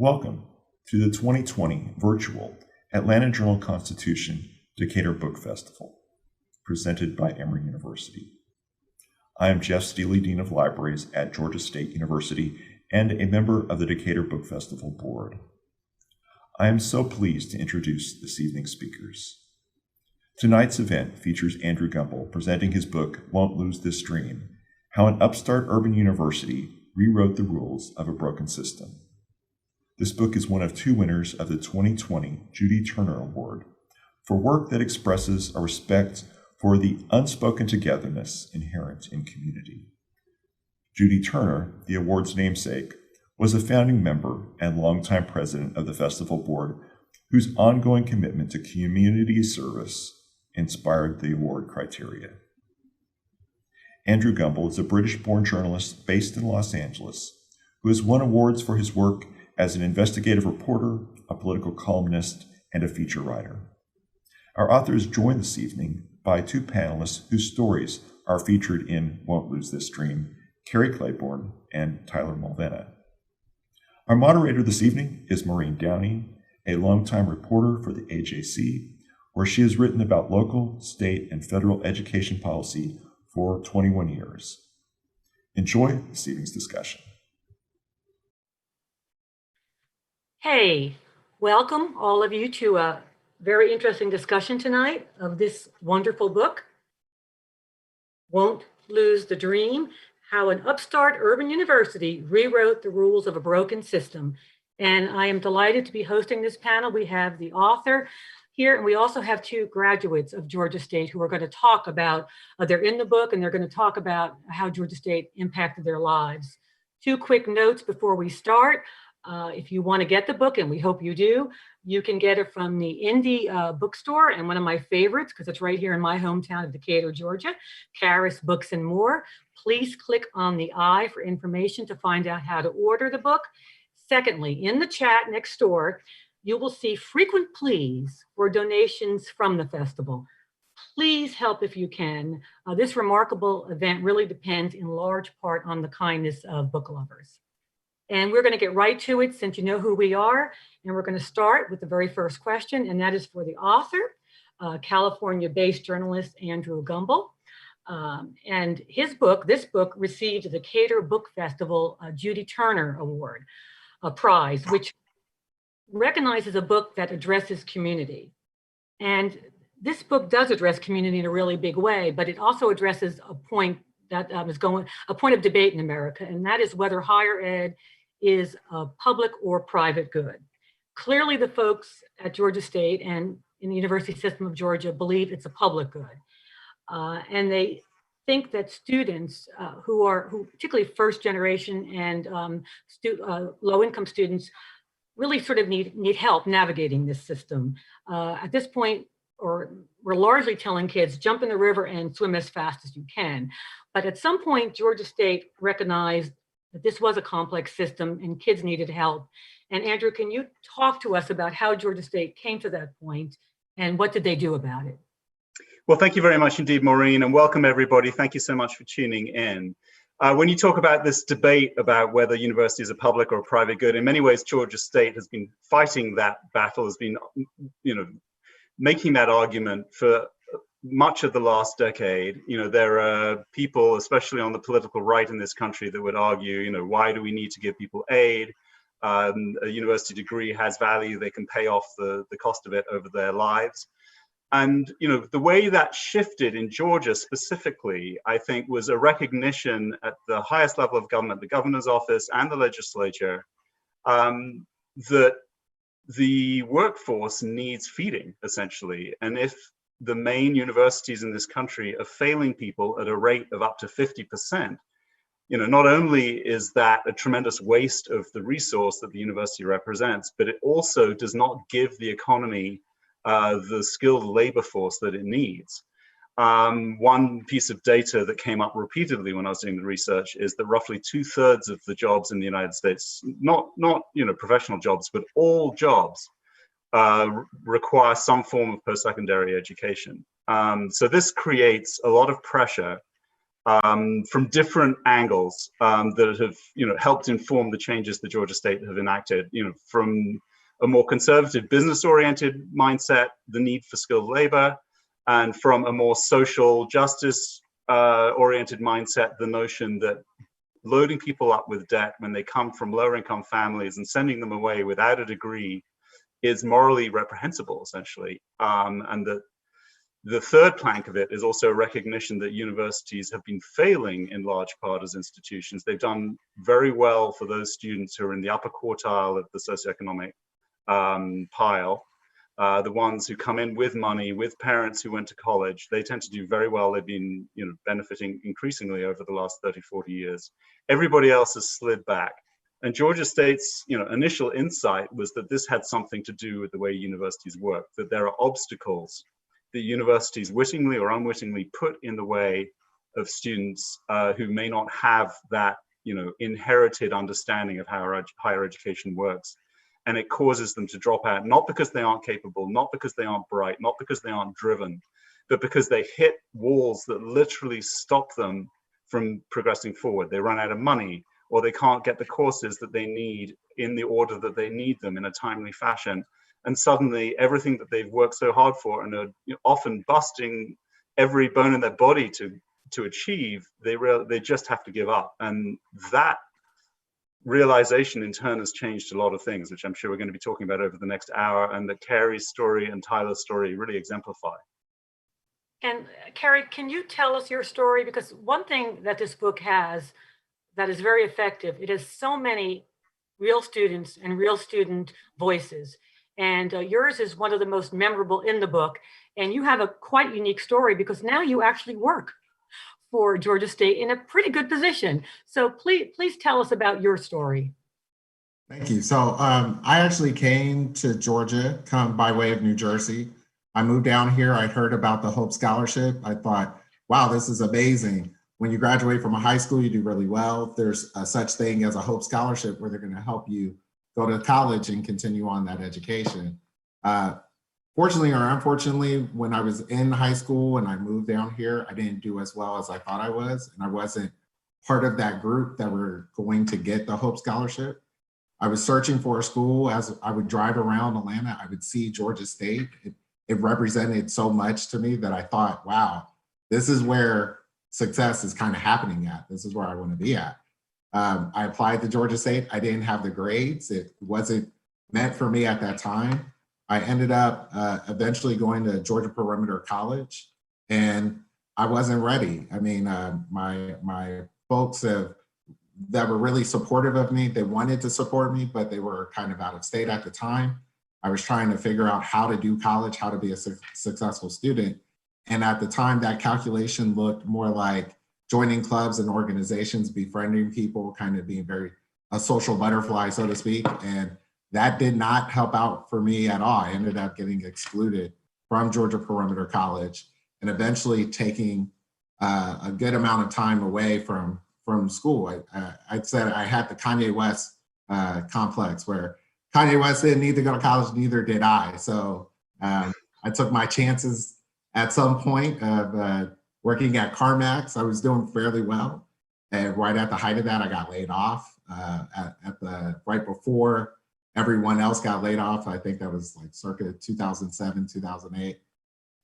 Welcome to the 2020 virtual Atlanta Journal-Constitution Decatur Book Festival, presented by Emory University. I am Jeff Steele, Dean of Libraries at Georgia State University and a member of the Decatur Book Festival Board. I am so pleased to introduce this evening's speakers. Tonight's event features Andrew Gumbel presenting his book, Won't Lose This Dream: How an Upstart Urban University Rewrote the Rules of a Broken System. This book is one of two winners of the 2020 Judy Turner Award for work that expresses a respect for the unspoken togetherness inherent in community. Judy Turner, the award's namesake, was a founding member and longtime president of the festival board whose ongoing commitment to community service inspired the award criteria. Andrew Gumbel is a British-born journalist based in Los Angeles who has won awards for his work as an investigative reporter, a political columnist, and a feature writer. Our author is joined this evening by two panelists whose stories are featured in Won't Lose This Dream, Cary Claiborne and Tyler Mulvenna. Our moderator this evening is Maureen Downey, a longtime reporter for the AJC, where she has written about local, state, and federal education policy for 21 years. Enjoy this evening's discussion. Hey, welcome all of you to a very interesting discussion tonight of this wonderful book, Won't Lose the Dream: How an Upstart Urban University Rewrote the Rules of a Broken System. And I am delighted to be hosting this panel. We have the author here, and we also have two graduates of Georgia State who are going to talk about, they're in the book, and they're going to talk about how Georgia State impacted their lives. Two quick notes before we start. If you want to get the book, and we hope you do, you can get it from the Indie bookstore, and one of my favorites, because it's right here in my hometown of Decatur, Georgia, Cary Books and More. Please click on the I for information to find out how to order the book. Secondly, in the chat next door, you will see frequent pleas for donations from the festival. Please help if you can. This remarkable event really depends in large part on the kindness of book lovers. And we're going to get right to it since you know who we are. And we're going to start with the very first question, and that is for the author, California-based journalist Andrew Gumbel. And this book received the Decatur Book Festival Judy Turner Award, a prize, which recognizes a book that addresses community. And this book does address community in a really big way, but it also addresses a point that a point of debate in America, and that is whether higher ed is a public or private good. Clearly, the folks at Georgia State and in the university system of Georgia believe it's a public good. And they think that students who particularly first generation and low-income students really sort of need help navigating this system. At this point, we're largely telling kids, jump in the river and swim as fast as you can. But at some point, Georgia State recognized that this was a complex system and kids needed help. And Andrew, can you talk to us about how Georgia State came to that point and what did they do about it? Well, thank you very much indeed, Maureen, and welcome everybody. Thank you so much for tuning in. When you talk about this debate about whether university is a public or a private good, in many ways, Georgia State has been fighting that battle, has been, making that argument for much of the last decade. There are people, especially on the political right in this country, that would argue, why do we need to give people aid? A university degree has value, they can pay off the cost of it over their lives. And, the way that shifted in Georgia specifically, I think, was a recognition at the highest level of government, the governor's office and the legislature, that the workforce needs feeding, essentially. And if the main universities in this country are failing people at a rate of up to 50%, not only is that a tremendous waste of the resource that the university represents, but it also does not give the economy the skilled labor force that it needs. One piece of data that came up repeatedly when I was doing the research is that roughly 2/3 of the jobs in the United States, not professional jobs, but all jobs, require some form of post-secondary education. So this creates a lot of pressure from different angles that have, helped inform the changes that Georgia State have enacted. From a more conservative, business-oriented mindset, the need for skilled labor, and from a more social justice oriented mindset, the notion that loading people up with debt when they come from lower income families and sending them away without a degree is morally reprehensible, essentially. And that the third plank of it is also a recognition that universities have been failing in large part as institutions. They've done very well for those students who are in the upper quartile of the socioeconomic pile. The ones who come in with money, with parents who went to college, they tend to do very well. They've been benefiting increasingly over the last 30, 40 years. Everybody else has slid back. And Georgia State's initial insight was that this had something to do with the way universities work, that there are obstacles that universities wittingly or unwittingly put in the way of students who may not have that inherited understanding of how higher education works. And it causes them to drop out, not because they aren't capable, not because they aren't bright, not because they aren't driven, but because they hit walls that literally stop them from progressing forward. They run out of money, or they can't get the courses that they need in the order that they need them in a timely fashion. And suddenly everything that they've worked so hard for and are often busting every bone in their body to achieve, they just have to give up. And that realization in turn has changed a lot of things, which I'm sure we're going to be talking about over the next hour, and that Cary's story and Tyler's story really exemplify. And Cary, can you tell us your story? Because one thing that this book has that is very effective, it has so many real students and real student voices. And yours is one of the most memorable in the book. And you have a quite unique story because now you actually work for Georgia State in a pretty good position. So please tell us about your story. Thank you. So I actually came to Georgia, come by way of New Jersey. I moved down here. I heard about the Hope Scholarship. I thought, wow, this is amazing. When you graduate from a high school, you do really well. There's a such thing as a Hope Scholarship where they're going to help you go to college and continue on that education. Fortunately or unfortunately, when I was in high school and I moved down here, I didn't do as well as I thought I was. And I wasn't part of that group that were going to get the Hope Scholarship. I was searching for a school. As I would drive around Atlanta, I would see Georgia State. It represented so much to me that I thought, wow, this is where success is kind of happening at. This is where I want to be at. I applied to Georgia State. I didn't have the grades. It wasn't meant for me at that time. I ended up eventually going to Georgia Perimeter College, and I wasn't ready. I mean, my folks that were really supportive of me, they wanted to support me, but they were kind of out of state at the time. I was trying to figure out how to do college, how to be a successful student. And at the time, that calculation looked more like joining clubs and organizations, befriending people, kind of being a social butterfly, so to speak. And that did not help out for me at all. I ended up getting excluded from Georgia Perimeter College and eventually taking a good amount of time away from school. I said I had the Kanye West complex where Kanye West didn't need to go to college, neither did I. So I took my chances at some point of working at CarMax. I was doing fairly well. And right at the height of that, I got laid off right before everyone else got laid off. I think that was like circa 2007, 2008.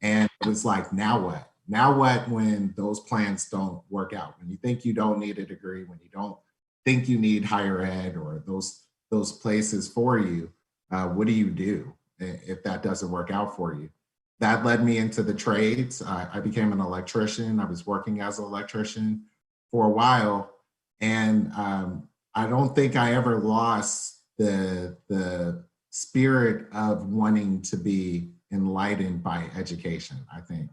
And it was like, now what? Now what when those plans don't work out? When you think you don't need a degree, when you don't think you need higher ed or those places for you, what do you do if that doesn't work out for you? That led me into the trades. I became an electrician. I was working as an electrician for a while. And I don't think I ever lost the spirit of wanting to be enlightened by education, I think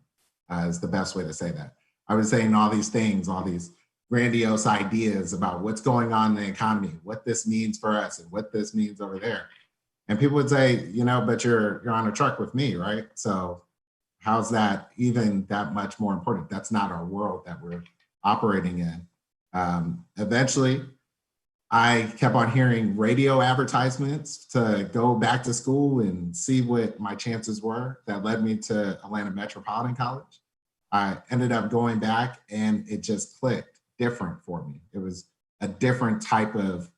is the best way to say that. I was saying all these things, all these grandiose ideas about what's going on in the economy, what this means for us and what this means over there. And people would say, but you're on a truck with me, right? So how's that even that much more important? That's not our world that we're operating in. Eventually, I kept on hearing radio advertisements to go back to school and see what my chances were. That led me to Atlanta Metropolitan College. I ended up going back and it just clicked different for me. It was a different type of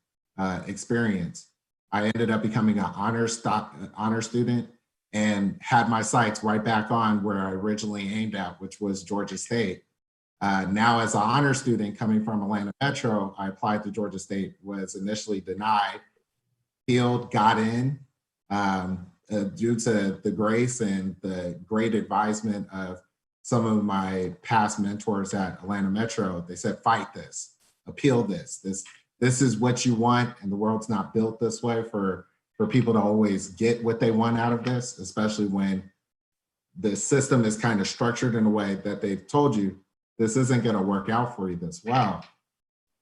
experience. I ended up becoming an honor student and had my sights right back on where I originally aimed at, which was Georgia State. Now as an honor student coming from Atlanta Metro, I applied to Georgia State, was initially denied, appealed, got in, due to the grace and the great advisement of some of my past mentors at Atlanta Metro. They said, fight this, appeal this. This is what you want, and the world's not built this way for people to always get what they want out of this, especially when the system is kind of structured in a way that they've told you this isn't going to work out for you this well.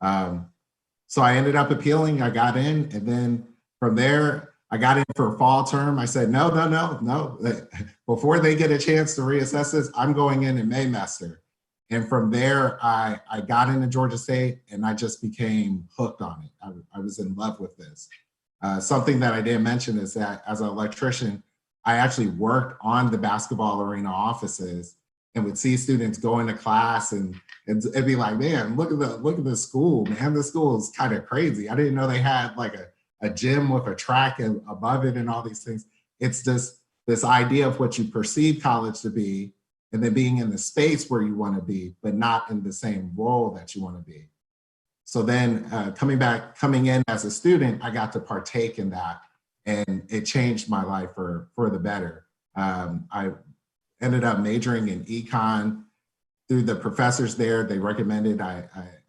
So I ended up appealing, I got in, and then from there, I got in for a fall term. I said, no. Before they get a chance to reassess this, I'm going in Maymester. And from there, I got into Georgia State and I just became hooked on it. I was in love with this. Something that I didn't mention is that as an electrician, I actually worked on the basketball arena offices and would see students go into class and it'd be like, man, look at the school, man. The school is kind of crazy. I didn't know they had like a gym with a track above it and all these things. It's just this idea of what you perceive college to be, and then being in the space where you want to be, but not in the same role that you want to be. So then coming in as a student, I got to partake in that, and it changed my life for the better. I ended up majoring in econ through the professors there. They recommended,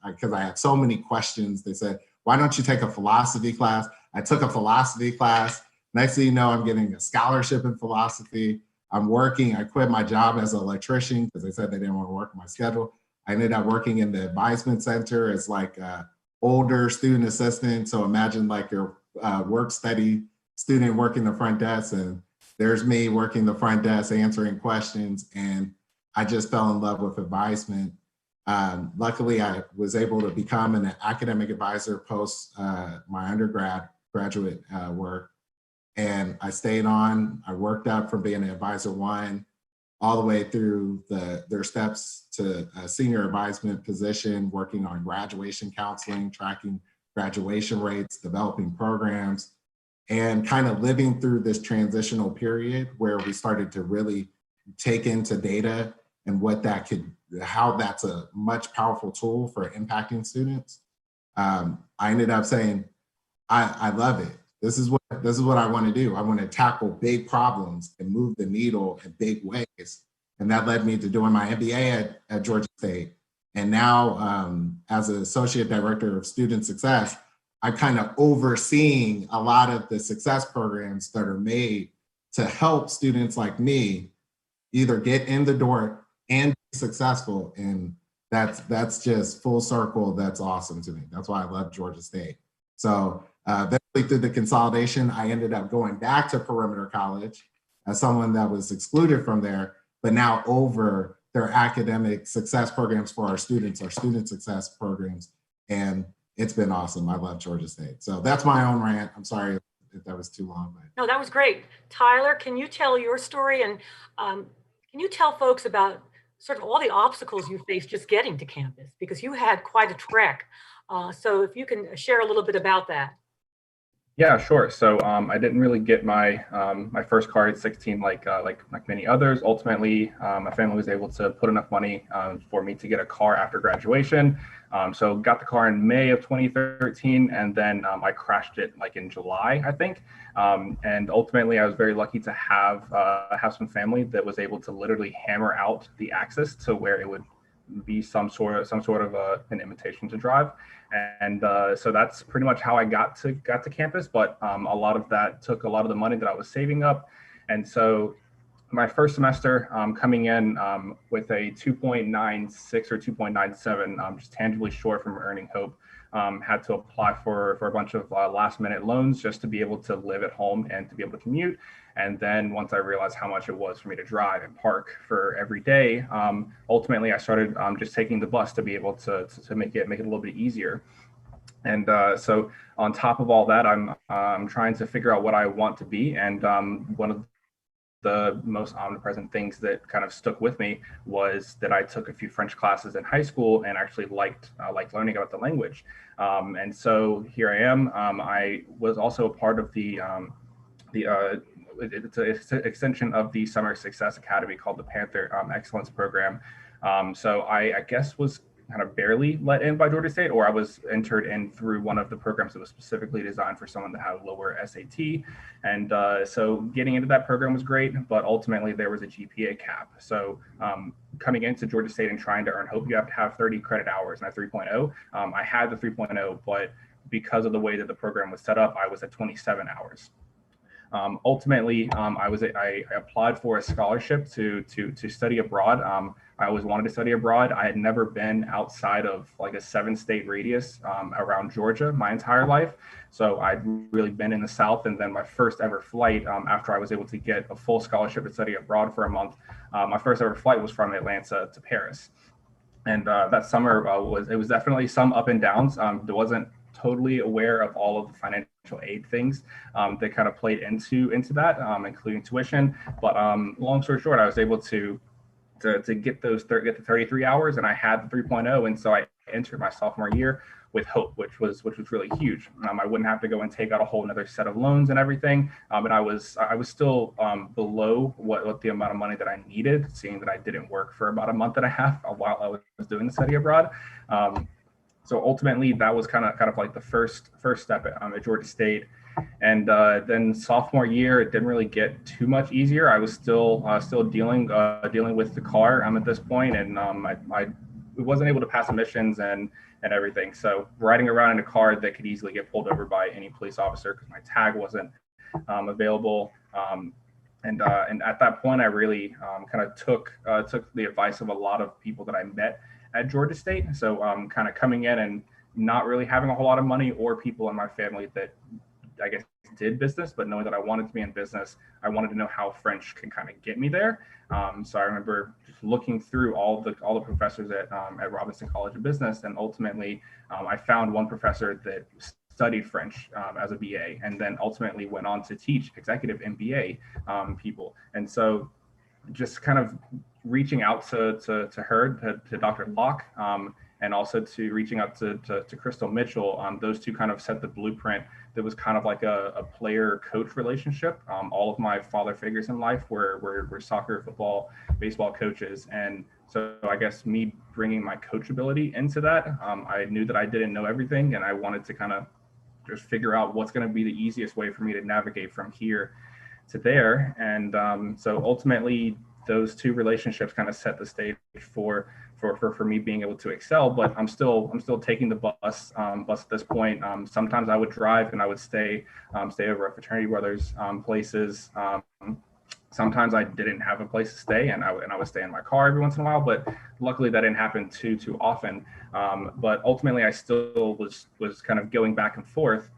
because I had so many questions, they said, why don't you take a philosophy class? I took a philosophy class. Next thing you know, I'm getting a scholarship in philosophy. I'm working, I quit my job as an electrician because they said they didn't want to work my schedule. I ended up working in the advisement center as like a older student assistant. So imagine like your work study student working the front desk, and there's me working the front desk, answering questions. And I just fell in love with advisement. Luckily, I was able to become an academic advisor post my graduate work. And I stayed on, I worked up from being an advisor one all the way through their steps to a senior advisement position, working on graduation counseling, tracking graduation rates, developing programs, and kind of living through this transitional period where we started to really take into data and how that's a much powerful tool for impacting students. I ended up saying, I love it. This is what I want to do. I want to tackle big problems and move the needle in big ways. And that led me to doing my MBA at Georgia State. And now as an associate director of student success, I'm kind of overseeing a lot of the success programs that are made to help students like me either get in the door and be successful. And that's just full circle. That's awesome to me. That's why I love Georgia State. So eventually through the consolidation, I ended up going back to Perimeter College as someone that was excluded from there, but now over their academic success programs for our student success programs. And it's been awesome. I love Georgia State. So that's my own rant. I'm sorry if that was too long. But. No, that was great. Tyler, can you tell your story, and can you tell folks about sort of all the obstacles you faced just getting to campus? Because you had quite a trek. So if you can share a little bit about that. Yeah, sure. So I didn't really get my my first car at 16 like many others. Ultimately, my family was able to put enough money for me to get a car after graduation. So got the car in May of 2013, and then I crashed it like in July, I think. And ultimately, I was very lucky to have some family that was able to literally hammer out the axis to where it would be some sort of an invitation to drive. And so that's pretty much how I got to campus. But a lot of that took a lot of the money that I was saving up. And so my first semester coming in with a 2.96 or 2.97, just tangibly short from earning hope, had to apply for a bunch of last minute loans just to be able to live at home and to be able to commute. And then once I realized how much it was for me to drive and park for every day, ultimately I started just taking the bus to be able to make it a little bit easier. And so on top of all that, I'm trying to figure out what I want to be. And one of the most omnipresent things that kind of stuck with me was that I took a few French classes in high school and actually liked learning about the language. And so here I am. I was also a part of it's an extension of the Summer Success Academy called the Panther Excellence Program. So I guess was kind of barely let in by Georgia State, or I was entered in through one of the programs that was specifically designed for someone that had a lower SAT. And so getting into that program was great, but ultimately there was a GPA cap. So coming into Georgia State and trying to earn hope, you have to have 30 credit hours, and at 3.0. I had the 3.0, but because of the way that the program was set up, I was at 27 hours. Ultimately, I applied for a scholarship to study abroad. I always wanted to study abroad. I had never been outside of like a 7-state radius around Georgia my entire life. So I'd really been in the South. And then my first ever flight, after I was able to get a full scholarship to study abroad for a month, my first ever flight was from Atlanta to Paris. And that summer was definitely some up and downs. There wasn't totally aware of all of the financial aid things that kind of played into that, including tuition. But long story short, I was able to get the 33 hours, and I had the 3.0, and so I entered my sophomore year with hope, which was really huge. I wouldn't have to go and take out a whole another set of loans and everything, and I was still below what the amount of money that I needed, seeing that I didn't work for about a month and a half while I was doing the study abroad. So ultimately, that was kind of like the first step at Georgia State. And then sophomore year, it didn't really get too much easier. I was still dealing with the car at this point, and I wasn't able to pass admissions and everything. So riding around in a car that could easily get pulled over by any police officer because my tag wasn't available. And at that point, I really kind of took the advice of a lot of people that I met at Georgia State. So kind of coming in and not really having a whole lot of money or people in my family that I guess did business, but knowing that I wanted to be in business, I wanted to know how French can kind of get me there. So I remember just looking through all the professors at Robinson College of Business, and ultimately I found one professor that studied French as a BA, and then ultimately went on to teach executive MBA people. And so just kind of reaching out to her, to Dr. Locke, and also to reaching out to Crystal Mitchell. Those two kind of set the blueprint that was kind of like a player-coach relationship. All of my father figures in life were soccer, football, baseball coaches. And so I guess me bringing my coachability into that, I knew that I didn't know everything, and I wanted to kind of just figure out what's going to be the easiest way for me to navigate from here to there. And so ultimately, those two relationships kind of set the stage for me being able to excel. But I'm still taking the bus at this point. Sometimes I would drive and I would stay over at fraternity brothers places. Sometimes I didn't have a place to stay, and I would stay in my car every once in a while. But luckily, that didn't happen too often. But ultimately, I still was kind of going back and forth.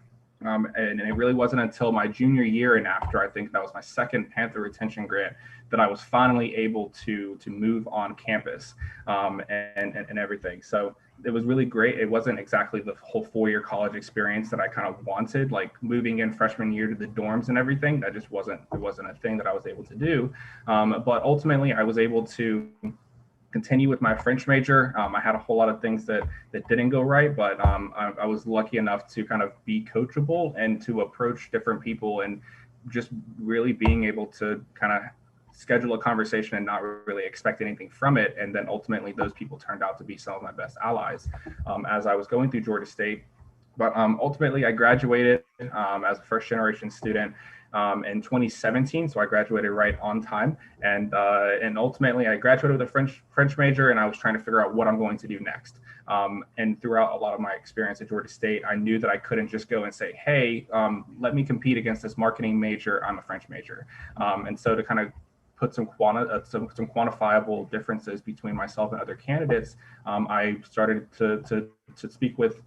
And it really wasn't until my junior year, and after I think that was my second Panther retention grant, that I was finally able to move on campus and everything. So it was really great. It wasn't exactly the whole 4-year college experience that I kind of wanted, like moving in freshman year to the dorms and everything. That just wasn't a thing that I was able to do. But ultimately, I was able to continue with my French major. I had a whole lot of things that didn't go right, but I was lucky enough to kind of be coachable and to approach different people, and just really being able to kind of schedule a conversation and not really expect anything from it. And then ultimately those people turned out to be some of my best allies as I was going through Georgia State. But ultimately I graduated as a first generation student in 2017. So I graduated right on time. And ultimately I graduated with a French major, and I was trying to figure out what I'm going to do next. And throughout a lot of my experience at Georgia State, I knew that I couldn't just go and say, hey, let me compete against this marketing major. I'm a French major. And so to kind of put some quantifiable differences between myself and other candidates, I started to speak with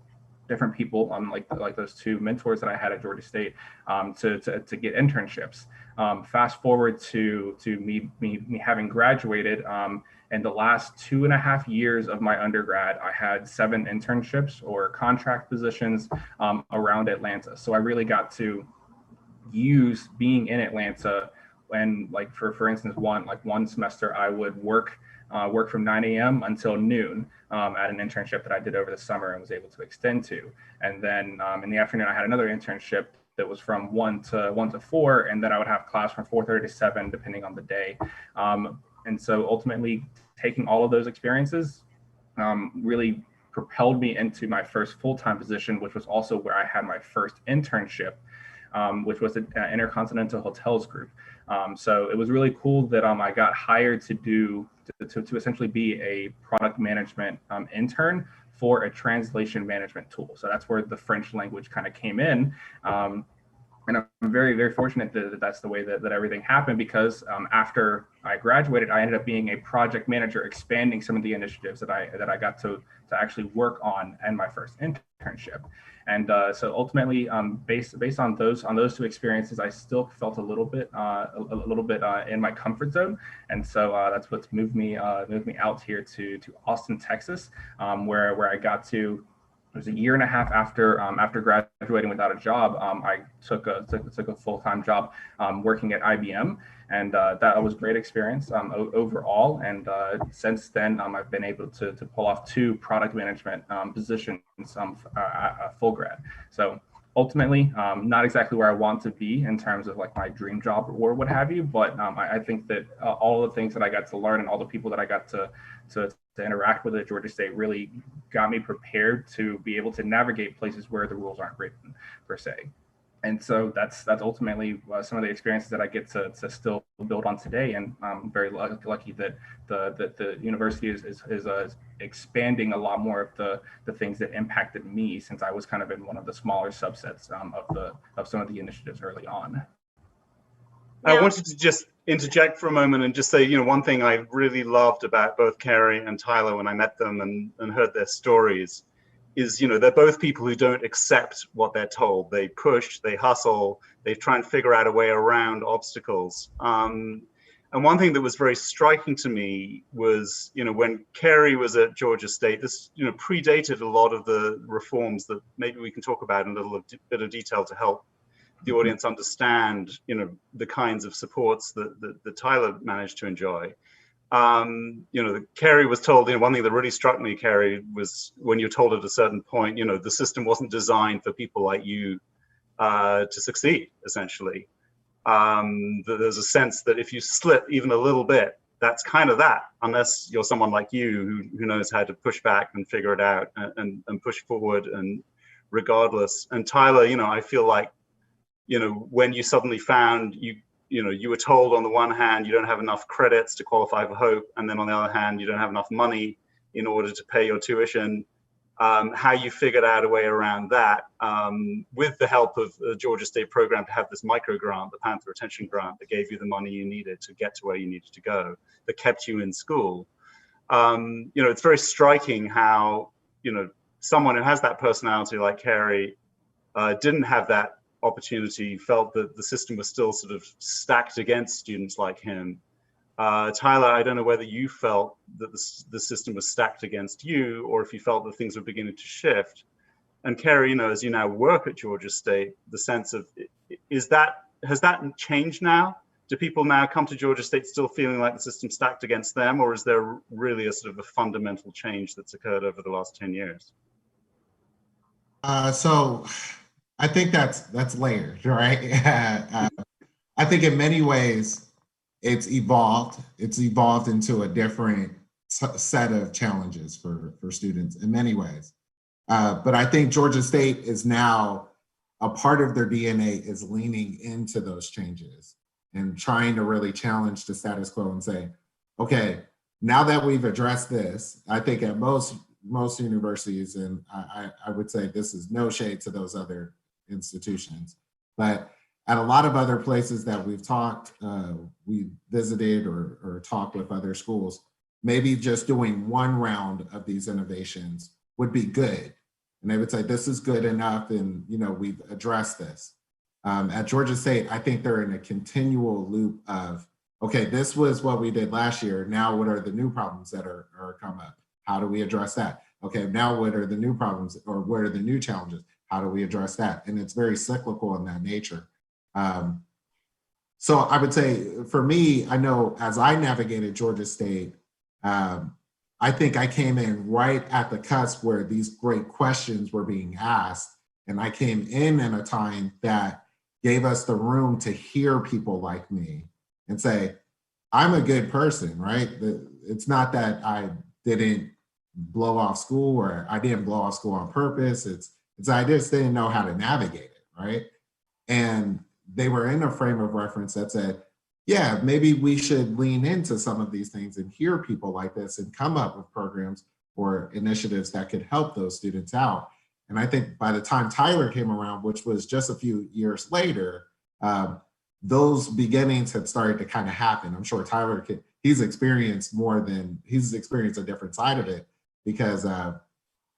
different people, like those two mentors that I had at Georgia State, to get internships. Fast forward to me having graduated. In the last 2.5 years of my undergrad, I had 7 internships or contract positions around Atlanta. So I really got to use being in Atlanta And like for instance, one semester I would work from 9 a.m. until noon at an internship that I did over the summer and was able to extend to. And then in the afternoon, I had another internship that was from 1 to 4, and then I would have class from 4:30 to 7, depending on the day. And so ultimately, taking all of those experiences really propelled me into my first full-time position, which was also where I had my first internship, which was an Intercontinental Hotels Group. So it was really cool that I got hired to essentially be a product management intern for a translation management tool. So that's where the French language kind of came in. And I'm very, very fortunate that that's the way that everything happened, because after I graduated, I ended up being a project manager, expanding some of the initiatives that I got to actually work on in my first internship. And so ultimately, based on those two experiences, I still felt a little bit in my comfort zone, and so that's what's moved me out here to Austin, Texas, where I got to. It was a year and a half after graduating without a job. I took a full-time job working at IBM, and that was a great experience overall. And since then, I've been able to pull off 2 product management positions full grad. So ultimately, not exactly where I want to be in terms of like my dream job or what have you, but I think that all the things that I got to learn and all the people that I got to interact with at Georgia State really got me prepared to be able to navigate places where the rules aren't written per se. And so that's ultimately some of the experiences that I get to still build on today. And I'm very lucky that the university is expanding a lot more of the things that impacted me, since I was kind of in one of the smaller subsets of some of the initiatives early on. I wanted to just interject for a moment and just say, one thing I really loved about both Cary and Tyler when I met them and heard their stories is, they're both people who don't accept what they're told. They push, they hustle, they try and figure out a way around obstacles. And one thing that was very striking to me was, when Cary was at Georgia State, this, predated a lot of the reforms that maybe we can talk about in a little bit of detail to help the audience understand, the kinds of supports that Tyler managed to enjoy. Cary was told, one thing that really struck me, Cary, was when you're told at a certain point, the system wasn't designed for people like you to succeed, essentially. There's a sense that if you slip even a little bit, that's kind of that, unless you're someone like you who knows how to push back and figure it out and push forward, and regardless. And Tyler, I feel like, when you suddenly found you were told on the one hand you don't have enough credits to qualify for Hope, and then on the other hand you don't have enough money in order to pay your tuition, how you figured out a way around that with the help of the Georgia State program to have this micro grant, the Panther Retention Grant, that gave you the money you needed to get to where you needed to go, that kept you in school. It's very striking how someone who has that personality like Cary didn't have that opportunity, felt that the system was still sort of stacked against students like him. Tyler, I don't know whether you felt that the system was stacked against you, or if you felt that things were beginning to shift. And Cary, as you now work at Georgia State, the sense of, has that changed now? Do people now come to Georgia State still feeling like the system's stacked against them, or is there really a sort of a fundamental change that's occurred over the last 10 years? So I think that's layered, right? I think in many ways it's evolved. It's evolved into a different set of challenges for students in many ways. But I think Georgia State is now, a part of their DNA is leaning into those changes and trying to really challenge the status quo and say, okay, now that we've addressed this, I think at most universities, and I would say this is no shade to those other institutions, but at a lot of other places that we've talked, we visited or talked with other schools, maybe just doing one round of these innovations would be good. And they would say, this is good enough, and we've addressed this. At Georgia State, I think they're in a continual loop of, okay, this was what we did last year. Now what are the new problems that are come up? How do we address that? Okay, now what are the new problems, or what are the new challenges? How do we address that? And it's very cyclical in that nature. So I would say for me, I know as I navigated Georgia State, I think I came in right at the cusp where these great questions were being asked. And I came in at a time that gave us the room to hear people like me and say, I'm a good person, right? It's not that I didn't blow off school or I didn't blow off school on purpose. It's I just didn't know how to navigate it, right? And they were in a frame of reference that said, yeah, maybe we should lean into some of these things and hear people like this and come up with programs or initiatives that could help those students out. And I think by the time Tyler came around, which was just a few years later, those beginnings had started to kind of happen. I'm sure Tyler, he's experienced a different side of it because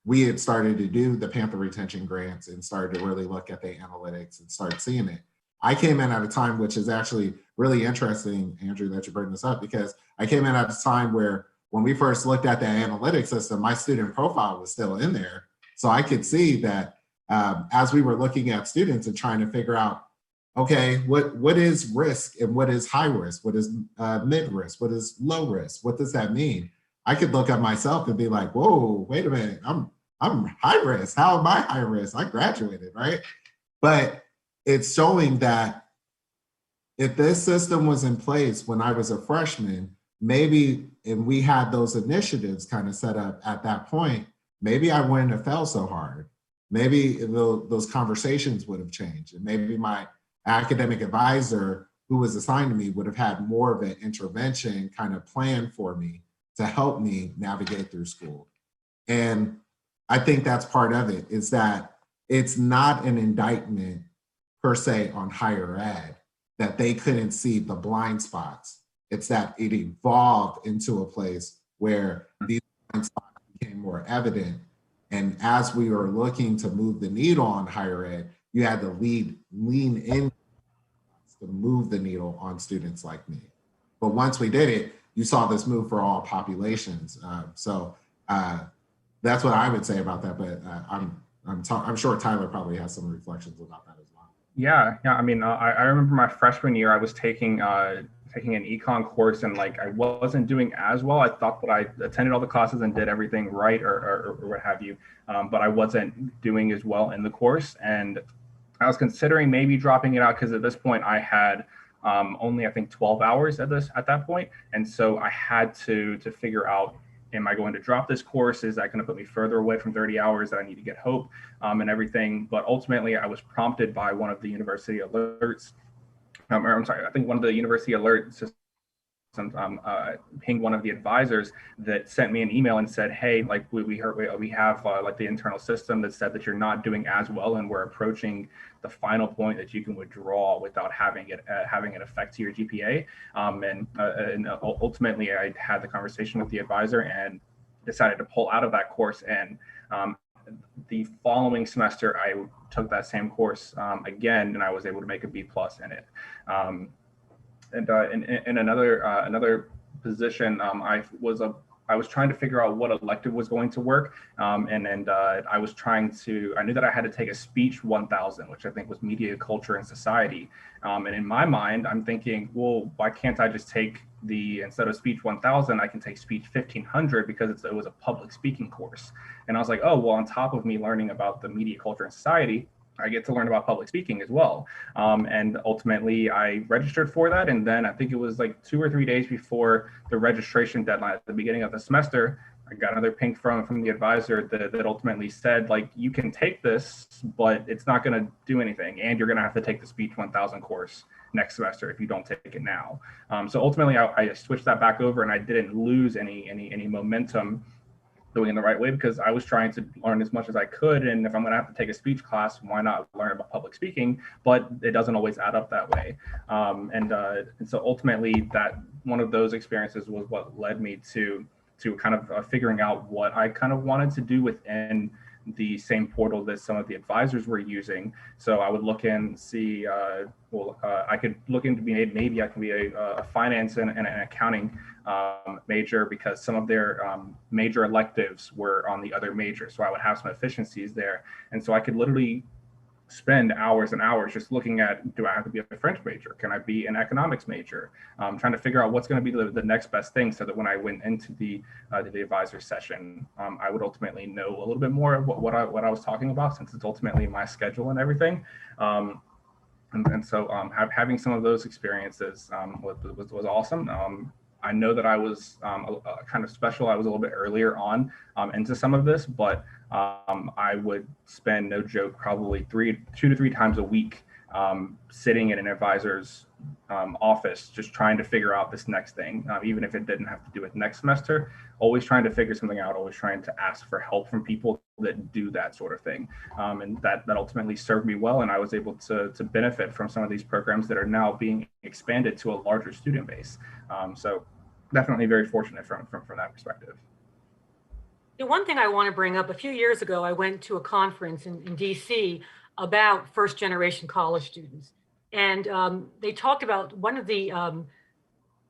we had started to do the Panther retention grants and started to really look at the analytics and start seeing it. I came in at a time which is actually really interesting, Andrew, that you bring this up, because I came in at a time where when we first looked at the analytics system, my student profile was still in there. So I could see that as we were looking at students and trying to figure out, okay, what is risk and what is high risk? What is mid risk? What is low risk? What does that mean? I could look at myself and be like, whoa, wait a minute, I'm high risk. How am I high risk? I graduated, right? But it's showing that if this system was in place when I was a freshman, maybe, and we had those initiatives kind of set up at that point, maybe I wouldn't have fell so hard. Maybe those conversations would have changed. And maybe my academic advisor who was assigned to me would have had more of an intervention kind of plan for me to help me navigate through school. And I think that's part of it, is that it's not an indictment per se on higher ed that they couldn't see the blind spots. It's that it evolved into a place where these blind spots became more evident. And as we were looking to move the needle on higher ed, you had to lean in to move the needle on students like me. But once we did it, you saw this move for all populations. So that's what I would say about that. But I'm sure Tyler probably has some reflections about that as well. Yeah. I mean, I remember my freshman year, I was taking an econ course, and like I wasn't doing as well. I thought that I attended all the classes and did everything right, or what have you, but I wasn't doing as well in the course, and I was considering maybe dropping it out because at this point I had only, I think, 12 hours at that point, and so I had to figure out, am I going to drop this course? Is that going to put me further away from 30 hours that I need to get hope and everything? But ultimately, I was prompted by one of the university alerts. I think one of the university alert systems pinged one of the advisors that sent me an email and said, hey, like we have like the internal system that said that you're not doing as well, and we're approaching the final point that you can withdraw without having an effect to your GPA. And ultimately, I had the conversation with the advisor and decided to pull out of that course. And the following semester, I took that same course again, and I was able to make a B+ in it. And in another position, I was trying to figure out what elective was going to work, and I knew that I had to take a speech 1000, which I think was media, culture, and society. And in my mind, I'm thinking, well, why can't I just take instead of speech 1000, I can take speech 1500 because it was a public speaking course. And I was like, oh, well, on top of me learning about the media, culture, and society, I get to learn about public speaking as well. And ultimately I registered for that. And then I think it was like 2 or 3 days before the registration deadline at the beginning of the semester, I got another ping from the advisor that ultimately said, like, you can take this, but it's not going to do anything. And you're going to have to take the speech 1000 course next semester if you don't take it now. So ultimately I switched that back over, and I didn't lose any momentum doing it the right way, because I was trying to learn as much as I could. And if I'm going to have to take a speech class, why not learn about public speaking? But it doesn't always add up that way. And so ultimately, that one of those experiences was what led me to kind of figuring out what I kind of wanted to do within the same portal that some of the advisors were using. So I would look and see, I could look into maybe I can be a finance and an accounting major, because some of their major electives were on the other major. So I would have some efficiencies there. And so I could literally spend hours and hours just looking at, do I have to be a French major? Can I be an economics major? Trying to figure out what's going to be the next best thing, so that when I went into the advisor session, I would ultimately know a little bit more of what I was talking about, since it's ultimately my schedule and everything. So having some of those experiences was awesome. I know that I was kind of special. I was a little bit earlier on into some of this, but I would spend, no joke, probably 2 to 3 times a week sitting in an advisor's office, just trying to figure out this next thing, even if it didn't have to do with next semester. Always trying to figure something out, always trying to ask for help from people that do that sort of thing. And that ultimately served me well, and I was able to benefit from some of these programs that are now being expanded to a larger student base. So definitely very fortunate from that perspective. One thing I want to bring up, a few years ago, I went to a conference in DC about first generation college students. And they talked about one of the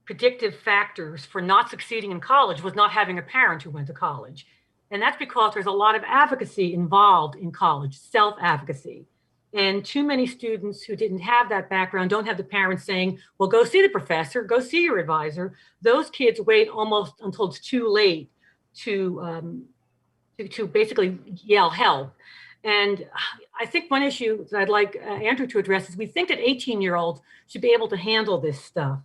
predictive factors for not succeeding in college was not having a parent who went to college. And that's because there's a lot of advocacy involved in college, self-advocacy. And too many students who didn't have that background, don't have the parents saying, well, go see the professor, go see your advisor. Those kids wait almost until it's too late to basically yell help. And I think one issue that I'd like Andrew to address is we think that 18-year-olds should be able to handle this stuff,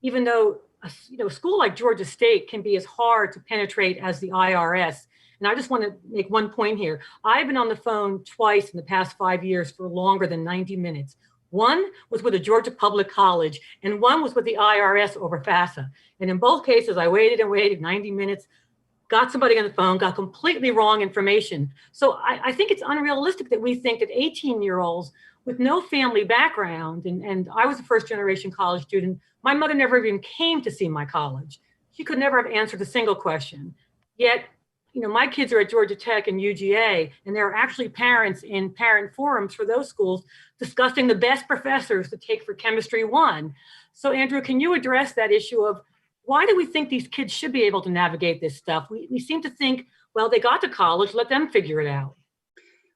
even though a school like Georgia State can be as hard to penetrate as the IRS. And I just want to make one point here. I've been on the phone twice in the past 5 years for longer than 90 minutes. One was with a Georgia public college, and one was with the IRS over FAFSA. And in both cases, I waited and waited 90 minutes, got somebody on the phone, got completely wrong information. So I think it's unrealistic that we think that 18-year-olds with no family background, and I was a first generation college student, my mother never even came to see my college. She could never have answered a single question. Yet, my kids are at Georgia Tech and UGA, and there are actually parents in parent forums for those schools discussing the best professors to take for Chemistry 1. So Andrew, can you address that issue of why do we think these kids should be able to navigate this stuff? We seem to think, well, they got to college, let them figure it out.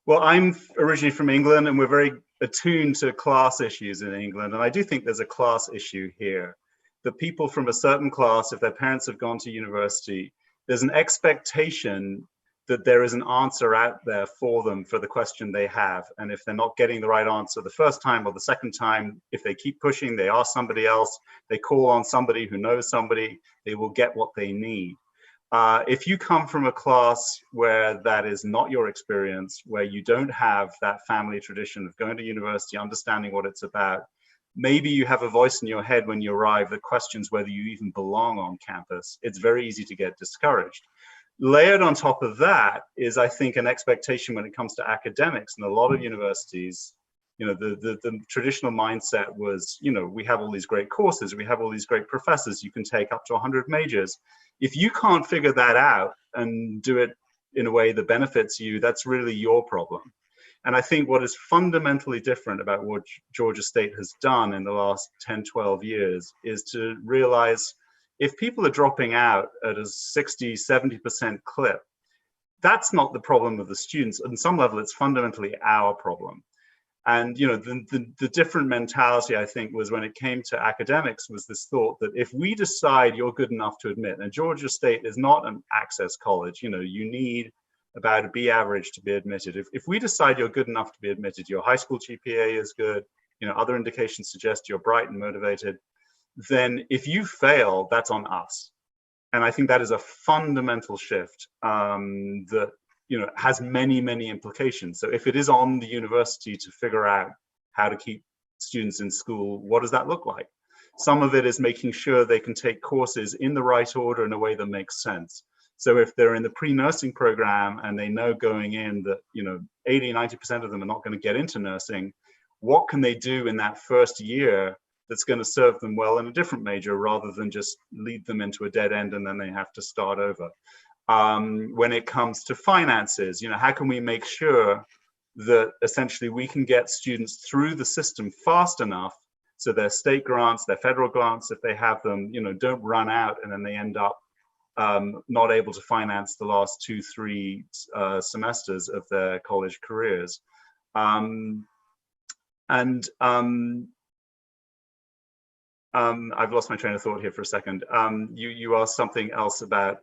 Well, I'm originally from England, and we're very attuned to class issues in England. And I do think there's a class issue here. The people from a certain class, if their parents have gone to university, there's an expectation that there is an answer out there for them for the question they have. And if they're not getting the right answer the first time or the second time, if they keep pushing, they ask somebody else, they call on somebody who knows somebody, they will get what they need. If you come from a class where that is not your experience, where you don't have that family tradition of going to university, understanding what it's about, maybe you have a voice in your head when you arrive that questions whether you even belong on campus, it's very easy to get discouraged. Layered on top of that is, I think, an expectation when it comes to academics. And a lot of universities, the traditional mindset was, we have all these great courses, we have all these great professors, you can take up to 100 majors. If you can't figure that out and do it in a way that benefits you, that's really your problem. And I think what is fundamentally different about what Georgia State has done in the last 10, 12 years is to realize if people are dropping out at a 60, 70% clip, that's not the problem of the students. On some level, it's fundamentally our problem. And the different mentality, I think, was when it came to academics, was this thought that if we decide you're good enough to admit, and Georgia State is not an access college, you need about a B average to be admitted. If we decide you're good enough to be admitted, your high school GPA is good, other indications suggest you're bright and motivated, then if you fail, that's on us. And I think that is a fundamental shift that has many, many implications. So if it is on the university to figure out how to keep students in school, what does that look like? Some of it is making sure they can take courses in the right order in a way that makes sense. So if they're in the pre-nursing program and they know going in that 80, 90% of them are not going to get into nursing, what can they do in that first year that's going to serve them well in a different major, rather than just lead them into a dead end and then they have to start over? When it comes to finances, how can we make sure that essentially we can get students through the system fast enough so their state grants, their federal grants, if they have them, don't run out and then they end up not able to finance the last 2-3 semesters of their college careers. And I've lost my train of thought here for a second. You asked something else about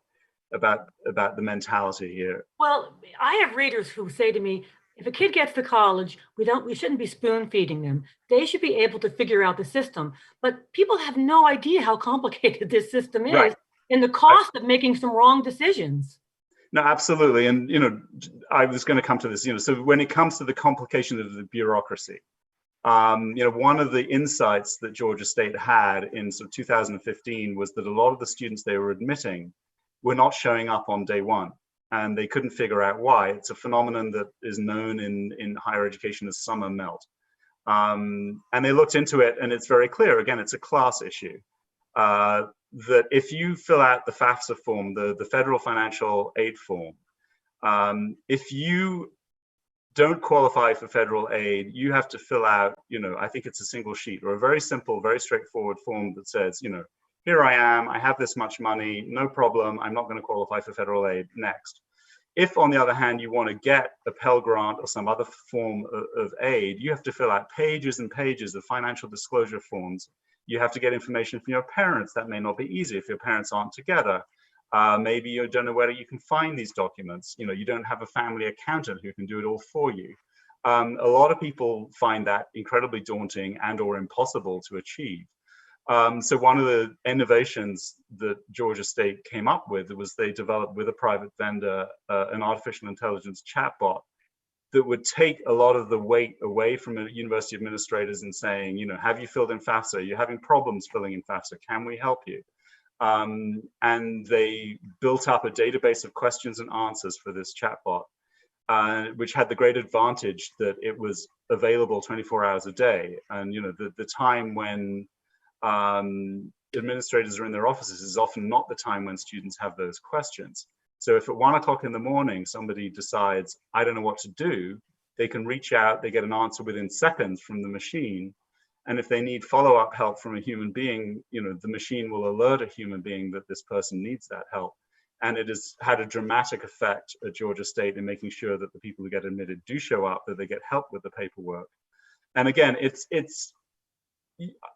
the mentality here. Well, I have readers who say to me, if a kid gets to college, we shouldn't be spoon feeding them. They should be able to figure out the system. But people have no idea how complicated this system is, Right. and the cost of making some wrong decisions. No, absolutely. And, I was going to come to this, so when it comes to the complication of the bureaucracy, one of the insights that Georgia State had in sort of 2015 was that a lot of the students they were admitting were not showing up on day one, and they couldn't figure out why. It's a phenomenon that is known in higher education as summer melt. And they looked into it, and it's very clear. Again, it's a class issue. That if you fill out the FAFSA form, the Federal Financial Aid form, if you don't qualify for federal aid, you have to fill out, I think it's a single sheet or a very simple, very straightforward form that says, here I am, I have this much money, no problem, I'm not going to qualify for federal aid, next. If, on the other hand, you want to get a Pell Grant or some other form of aid, you have to fill out pages and pages of financial disclosure forms. You have to get information from your parents. That may not be easy if your parents aren't together. Maybe you don't know where you can find these documents. You don't have a family accountant who can do it all for you. A lot of people find that incredibly daunting and or impossible to achieve. So one of the innovations that Georgia State came up with was they developed with a private vendor an artificial intelligence chatbot that would take a lot of the weight away from university administrators and saying, have you filled in FAFSA? You're having problems filling in FAFSA. Can we help you? And they built up a database of questions and answers for this chatbot, which had the great advantage that it was available 24 hours a day. And the time when administrators are in their offices is often not the time when students have those questions. So if at 1 o'clock in the morning somebody decides, I don't know what to do, they can reach out, they get an answer within seconds from the machine. And if they need follow-up help from a human being, the machine will alert a human being that this person needs that help. And it has had a dramatic effect at Georgia State in making sure that the people who get admitted do show up, that they get help with the paperwork. And again,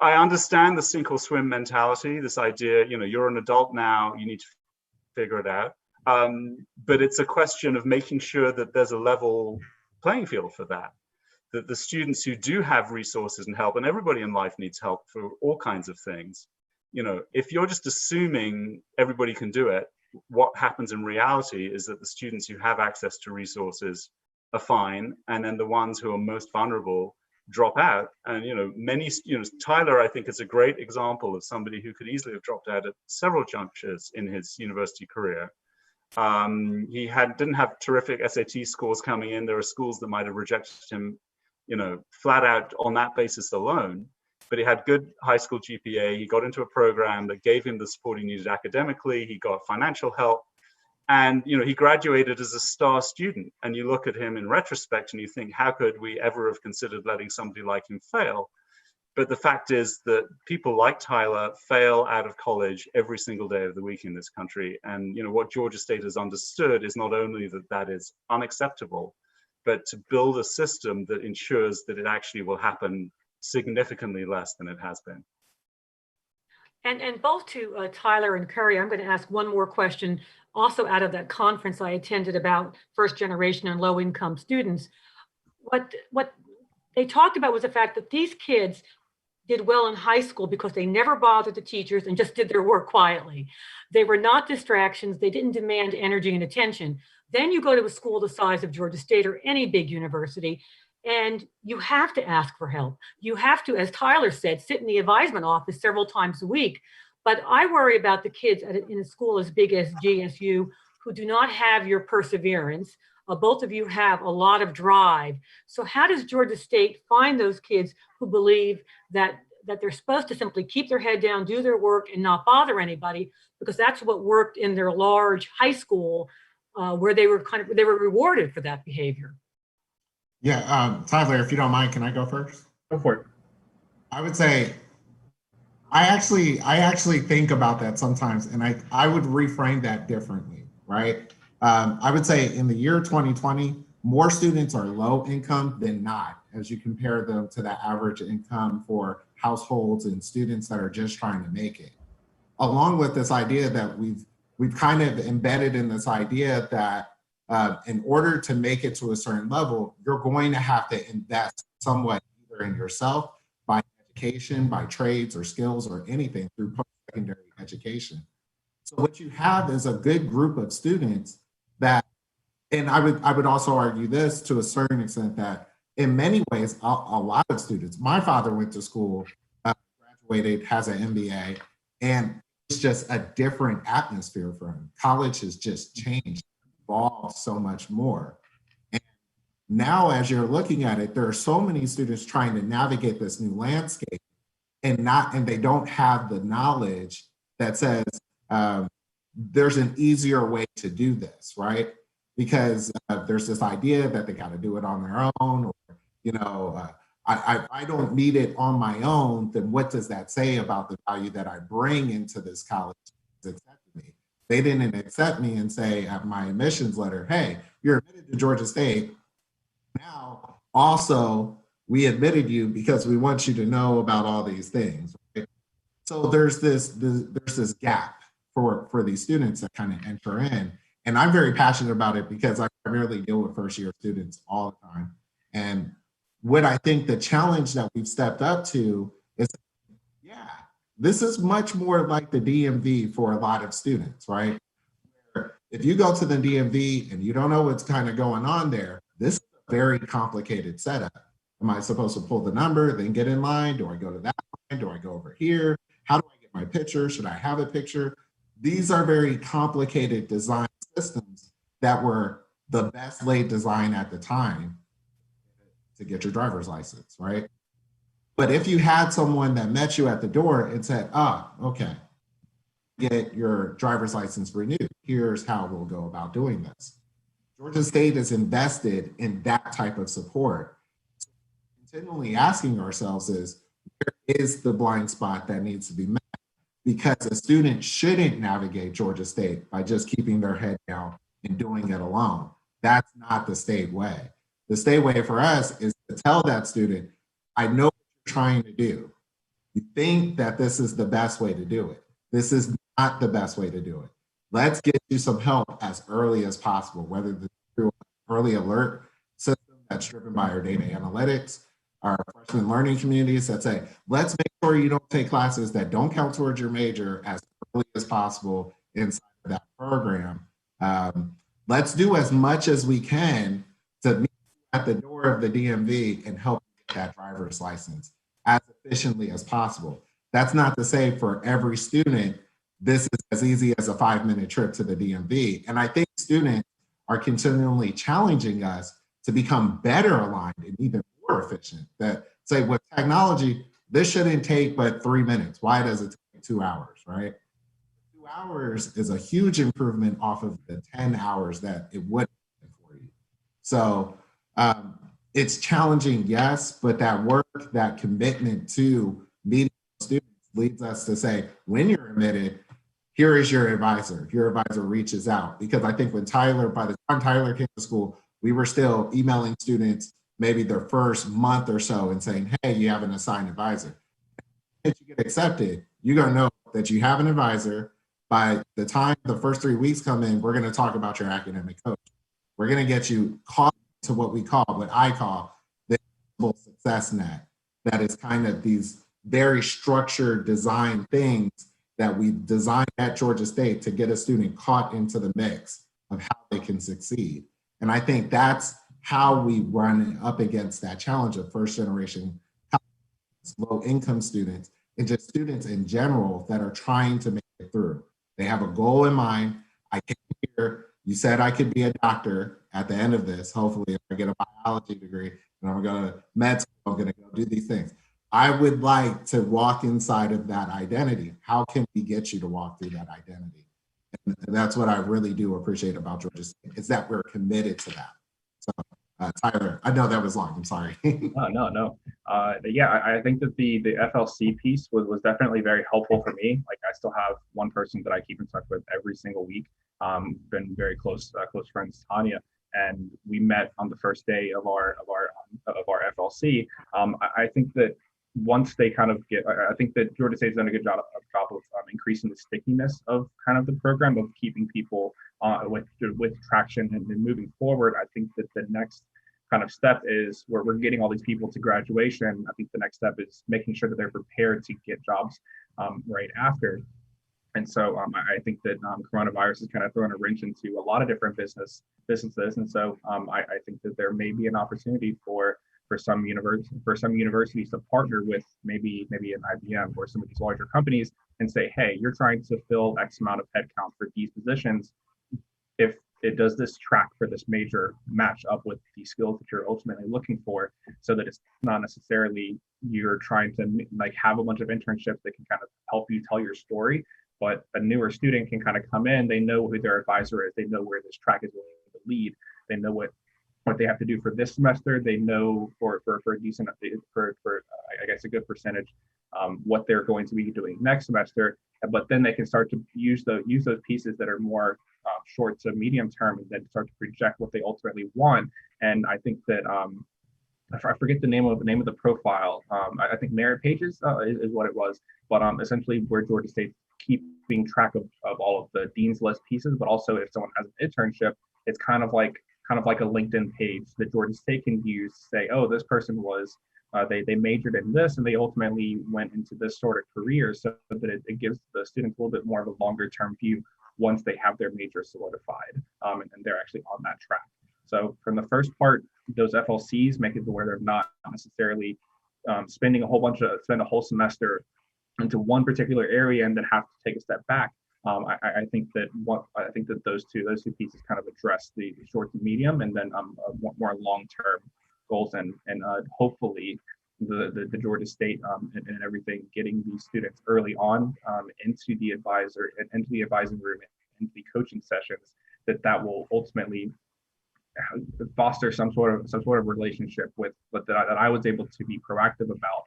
I understand the sink or swim mentality, this idea, you're an adult now, you need to figure it out. But it's a question of making sure that there's a level playing field for that. That the students who do have resources and help, and everybody in life needs help for all kinds of things, if you're just assuming everybody can do it, what happens in reality is that the students who have access to resources are fine, and then the ones who are most vulnerable drop out. And Tyler, I think, is a great example of somebody who could easily have dropped out at several junctures in his university career. He didn't have terrific SAT scores coming in. There are schools that might have rejected him, flat out on that basis alone. But he had good high school GPA. He got into a program that gave him the support he needed academically. He got financial help. And, he graduated as a star student. And you look at him in retrospect and you think, how could we ever have considered letting somebody like him fail? But the fact is that people like Tyler fail out of college every single day of the week in this country. And, what Georgia State has understood is not only that that is unacceptable, but to build a system that ensures that it actually will happen significantly less than it has been. And both to Tyler and Cary, I'm going to ask one more question, also out of that conference I attended about first generation and low income students. What they talked about was the fact that these kids did well in high school because they never bothered the teachers and just did their work quietly. They were not distractions. They didn't demand energy and attention. Then you go to a school the size of Georgia State or any big university, and you have to ask for help. You have to, as Tyler said, sit in the advisement office several times a week. But I worry about the kids in a school as big as GSU who do not have your perseverance. Both of you have a lot of drive. So how does Georgia State find those kids who believe that they're supposed to simply keep their head down, do their work, and not bother anybody? Because that's what worked in their large high school where they were rewarded for that behavior. Yeah, Tyler, if you don't mind, can I go first? Go for it. I would say, I actually think about that sometimes, and I would reframe that differently, right? I would say in the year 2020, more students are low income than not. as you compare them to the average income for households and students that are just trying to make it. Along with this idea that we've kind of embedded in this idea that in order to make it to a certain level, you're going to have to invest somewhat either in yourself, by education, by trades or skills or anything through post-secondary education. So what you have is a good group of students that, and I would also argue this to a certain extent, that in many ways, a lot of students, my father went to school, graduated, has an MBA, and it's just a different atmosphere for him. College has just changed, evolved so much more. And now as you're looking at it, there are so many students trying to navigate this new landscape and they don't have the knowledge that says there's an easier way to do this, right? Because there's this idea that they got to do it on their own, or, you know, I don't need it on my own, then what does that say about the value that I bring into this college to accept me? They didn't accept me and say at my admissions letter, hey, you're admitted to Georgia State. Now, also, we admitted you because we want you to know about all these things. Right? So there's this gap for these students that kind of enter in. And I'm very passionate about it because I primarily deal with first year students all the time. And what I think the challenge that we've stepped up to is, yeah, this is much more like the DMV for a lot of students, right? If you go to the DMV and you don't know what's kind of going on there, this is a very complicated setup. Am I supposed to pull the number, then get in line? Do I go to that line? Do I go over here? How do I get my picture? Should I have a picture? These are very complicated design systems that were the best laid design at the time to get your driver's license, right? But if you had someone that met you at the door and said, okay, get your driver's license renewed, here's how we'll go about doing this. Georgia State is invested in that type of support. So continually asking ourselves is, where is the blind spot that needs to be met? Because a student shouldn't navigate Georgia State by just keeping their head down and doing it alone. That's not the state way. The state way for us is to tell that student, I know what you're trying to do. You think that this is the best way to do it. This is not the best way to do it. Let's get you some help as early as possible, whether it's through an early alert system that's driven by our data analytics, our freshman learning communities that say, let's make sure you don't take classes that don't count towards your major as early as possible inside of that program. Let's do as much as we can to meet at the door of the DMV and help get that driver's license as efficiently as possible. That's not to say for every student, this is as easy as a 5-minute trip to the DMV. And I think students are continually challenging us to become better aligned and even more efficient. That say with technology, this shouldn't take but 3 minutes. Why does it take 2 hours, right? 2 hours is a huge improvement off of the 10 hours that it would have for you. So it's challenging, yes, but that work, that commitment to meeting students leads us to say, when you're admitted, here is your advisor. Your advisor reaches out. Because I think when by the time Tyler came to school, we were still emailing students maybe their first month or so and saying, hey, you have an assigned advisor. If you get accepted, you're gonna know that you have an advisor. By the time the first 3 weeks come in, we're gonna talk about your academic coach. We're gonna get you caught to what I call the success net. That is kind of these very structured design things that we designed at Georgia State to get a student caught into the mix of how they can succeed. And I think that's how we run up against that challenge of first generation low income students and just students in general that are trying to make it through. They have a goal in mind. I came here, you said I could be a doctor at the end of this. Hopefully if I get a biology degree and I'm going to med school, I'm going to go do these things. I would like to walk inside of that identity. How can we get you to walk through that identity? And that's what I really do appreciate about Georgia State, is that we're committed to that. So Tyler, I know that was long, I'm sorry. No. Yeah, I think that the FLC piece was definitely very helpful for me. Like I still have one person that I keep in touch with every single week. Been very close friends, Tanya, and we met on the first day of our of our FLC. I think that once they kind of get, I think that Georgia State's done a good job of increasing the stickiness of kind of the program, of keeping people with traction and moving forward. I think that the next kind of step is where we're getting all these people to graduation. I think the next step is making sure that they're prepared to get jobs right after. And so I think that coronavirus has kind of thrown a wrench into a lot of different businesses. And so I think that there may be an opportunity for some universities to partner with maybe an IBM or some of these larger companies and say, hey, you're trying to fill X amount of headcount for these positions. If it does this track for this major match up with the skills that you're ultimately looking for, so that it's not necessarily you're trying to like have a bunch of internships that can kind of help you tell your story, but a newer student can kind of come in, they know who their advisor is, they know where this track is going to lead, they know what they have to do for this semester, they know for a decent, I guess a good percentage, what they're going to be doing next semester, but then they can start to use those pieces that are more short to medium term, and then start to project what they ultimately want. And I think that I forget the name of the profile. I think Merit Pages is what it was, but essentially where Georgia State keeping track of all of the Dean's List pieces, but also if someone has an internship, it's kind of like a LinkedIn page that Georgia State can use to say, oh, this person was they majored in this and they ultimately went into this sort of career, so that it gives the students a little bit more of a longer term view once they have their major solidified and they're actually on that track. So from the first part, those FLCs make it to where they're not necessarily spend a whole semester into one particular area and then have to take a step back. I think that those two pieces kind of address the short to medium, and then more long-term goals, and hopefully the Georgia State and everything, getting these students early on into the advising room, into the coaching sessions, that will ultimately foster some sort of relationship with that I was able to be proactive about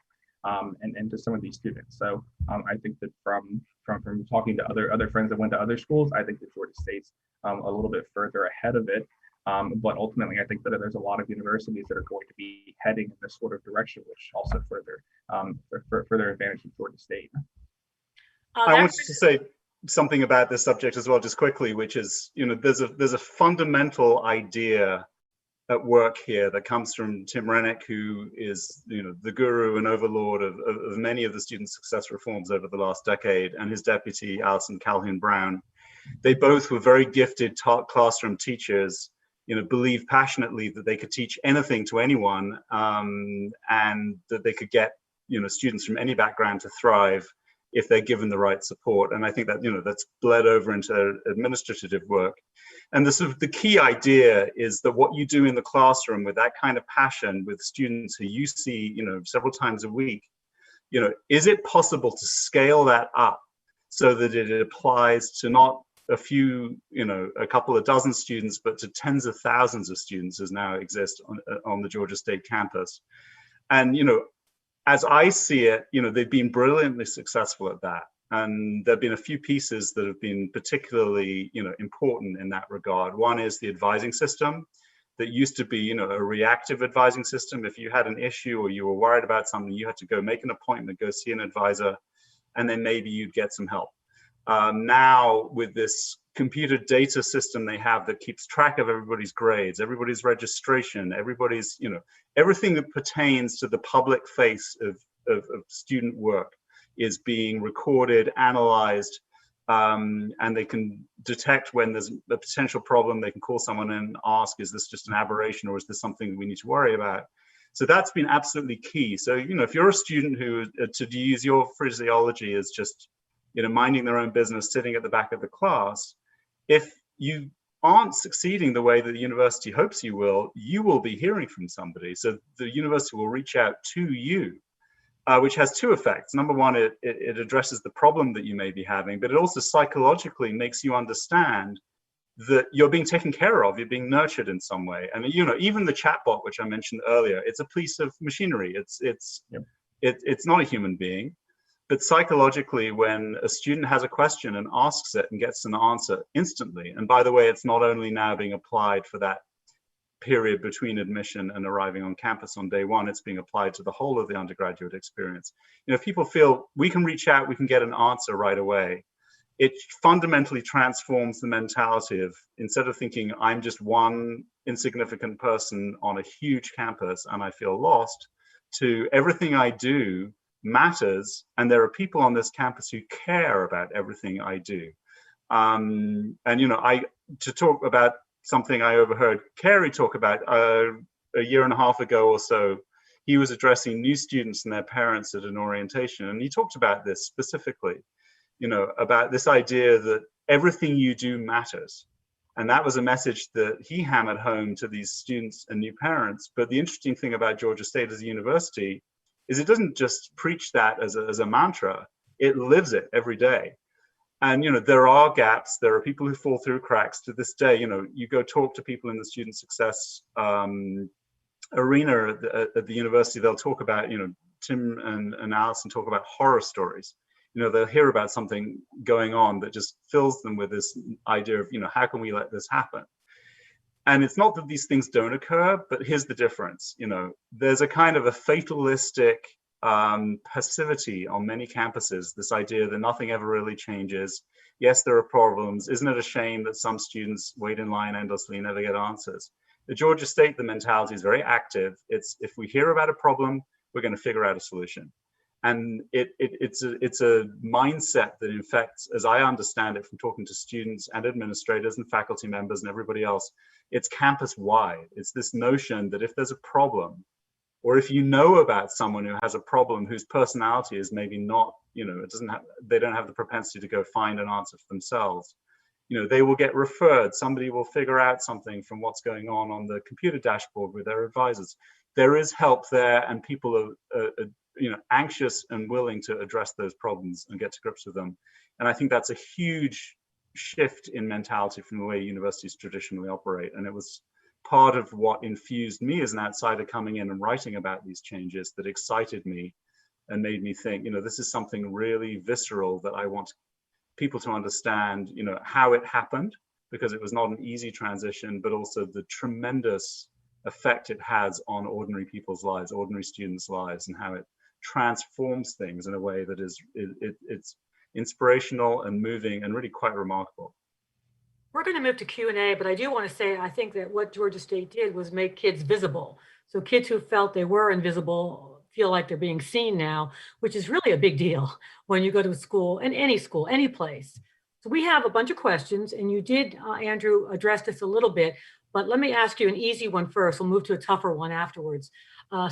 and to some of these students. So I think that from talking to other friends that went to other schools, I think that Georgia State's a little bit further ahead of it. But ultimately, I think that there's a lot of universities that are going to be heading in this sort of direction, which also further advantage of Georgia State. I wanted to say something about this subject as well, just quickly, which is, there's a fundamental idea at work here that comes from Tim Rennick, who is, the guru and overlord of many of the student success reforms over the last decade, and his deputy, Alison Calhoun Brown. They both were very gifted classroom teachers, believed passionately that they could teach anything to anyone, and that they could get, students from any background to thrive if they're given the right support. And I think that, that's bled over into administrative work. And the key idea is that what you do in the classroom with that kind of passion with students who you see, several times a week, is it possible to scale that up so that it applies to not a few, a couple of dozen students, but to tens of thousands of students as now exist on the Georgia State campus? And, as I see it, they've been brilliantly successful at that. And there've been a few pieces that have been particularly, important in that regard. One is the advising system that used to be, a reactive advising system. If you had an issue or you were worried about something, you had to go make an appointment, go see an advisor, and then maybe you'd get some help. Now, with this computer data system they have that keeps track of everybody's grades, everybody's registration, everybody's, everything that pertains to the public face of student work is being recorded, analyzed, and they can detect when there's a potential problem. They can call someone and ask, is this just an aberration or is this something we need to worry about? So that's been absolutely key. So, if you're a student who, to use your phraseology, is just, minding their own business, sitting at the back of the class, if you aren't succeeding the way that the university hopes you will be hearing from somebody. So the university will reach out to you, which has two effects. Number one, it addresses the problem that you may be having, but it also psychologically makes you understand that you're being taken care of, you're being nurtured in some way. And even the chatbot, which I mentioned earlier, it's a piece of machinery. It's not a human being. But psychologically, when a student has a question and asks it and gets an answer instantly, and by the way, it's not only now being applied for that period between admission and arriving on campus on day one. It's being applied to the whole of the undergraduate experience. You know, if people feel we can reach out, we can get an answer right away, it fundamentally transforms the mentality of, instead of thinking I'm just one insignificant person on a huge campus and I feel lost, to everything I do matters, and there are people on this campus who care about everything I do. And you know, to talk about something I overheard Cary talk about a year and a half ago or so, he was addressing new students and their parents at an orientation, and he talked about this specifically, you know, about this idea that everything you do matters. And that was a message that he hammered home to these students and new parents. But the interesting thing about Georgia State as a university is it doesn't just preach that as a mantra, it lives it every day. And, you know, there are gaps, there are people who fall through cracks to this day. You know, you go talk to people in the student success arena at the university, they'll talk about, you know, Tim and Alison talk about horror stories. You know, they'll hear about something going on that just fills them with this idea of, you know, how can we let this happen? And it's not that these things don't occur, but here's the difference. You know, there's a kind of a fatalistic passivity on many campuses, this idea that nothing ever really changes. Yes, there are problems. Isn't it a shame that some students wait in line endlessly and never get answers? At Georgia State, the mentality is very active. It's, if we hear about a problem, we're going to figure out a solution. And it's a mindset that, in fact, as I understand it from talking to students and administrators and faculty members and everybody else, it's campus wide. It's this notion that if there's a problem, or if you know about someone who has a problem whose personality is maybe not, you know, they don't have the propensity to go find an answer for themselves, you know, they will get referred. Somebody will figure out something from what's going on the computer dashboard with their advisors. There is help there, and people are you know, anxious and willing to address those problems and get to grips with them. And I think that's a huge shift in mentality from the way universities traditionally operate. And it was part of what infused me as an outsider coming in and writing about these changes that excited me and made me think, you know, this is something really visceral that I want people to understand, you know, how it happened, because it was not an easy transition, but also the tremendous effect it has on ordinary people's lives, ordinary students' lives, and how it transforms things in a way that is it's inspirational and moving and really quite remarkable. We're going to move to Q&A, but I do want to say I think that what Georgia State did was make kids visible. So kids who felt they were invisible feel like they're being seen now, which is really a big deal when you go to school, any place. So we have a bunch of questions, and you did, Andrew, address this a little bit, but let me ask you an easy one first. We'll move to a tougher one afterwards.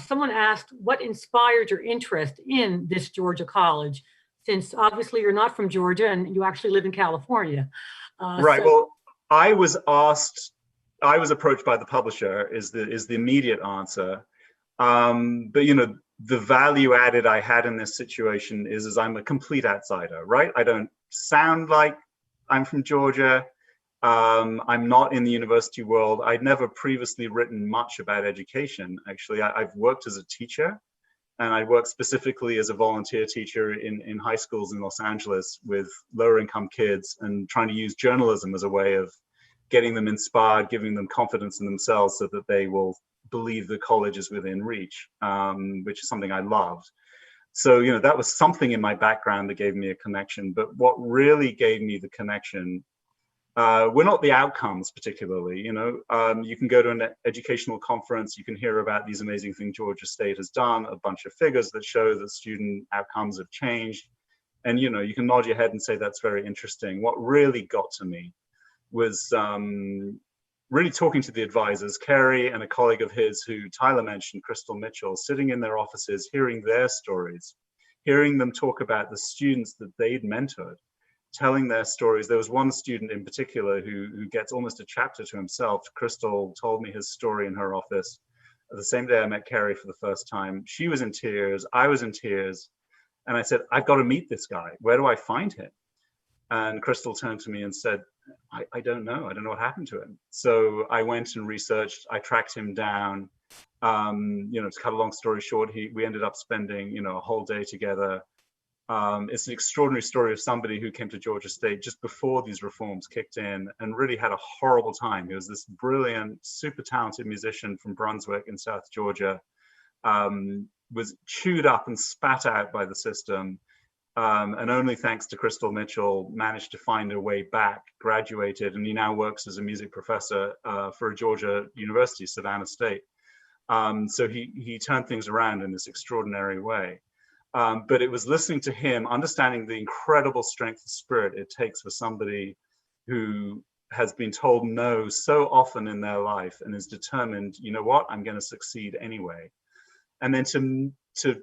Someone asked, what inspired your interest in this Georgia college, since obviously you're not from Georgia and you actually live in California? Right. Well, I was approached by the publisher is the immediate answer. But, you know, the value added I had in this situation is I'm a complete outsider, right? I don't sound like I'm from Georgia. I'm not in the university world. I'd never previously written much about education. Actually, I've worked as a teacher, and I worked specifically as a volunteer teacher in high schools in Los Angeles with lower income kids, and trying to use journalism as a way of getting them inspired, giving them confidence in themselves so that they will believe the college is within reach, which is something I loved. So, you know, that was something in my background that gave me a connection. But what really gave me the connection were not the outcomes particularly. You know, you can go to an educational conference, you can hear about these amazing things Georgia State has done, a bunch of figures that show that student outcomes have changed. And, you know, you can nod your head and say, that's very interesting. What really got to me was really talking to the advisors, Cary and a colleague of his who Tyler mentioned, Crystal Mitchell, sitting in their offices, hearing their stories, hearing them talk about the students that they'd mentored, telling their stories. There was one student in particular who gets almost a chapter to himself. Crystal told me his story in her office. The same day I met Cary for the first time, she was in tears, I was in tears. And I said, I've got to meet this guy. Where do I find him? And Crystal turned to me and said, I don't know. I don't know what happened to him. So I went and researched. I tracked him down. You know, to cut a long story short, we ended up spending, you know, a whole day together, It's an extraordinary story of somebody who came to Georgia State just before these reforms kicked in and really had a horrible time. He was this brilliant, super talented musician from Brunswick in South Georgia, was chewed up and spat out by the system, and only thanks to Crystal Mitchell managed to find a way back, graduated, and he now works as a music professor for Georgia University, Savannah State. So he turned things around in this extraordinary way. But it was listening to him, understanding the incredible strength of spirit it takes for somebody who has been told no so often in their life and is determined, you know what, I'm going to succeed anyway. And then to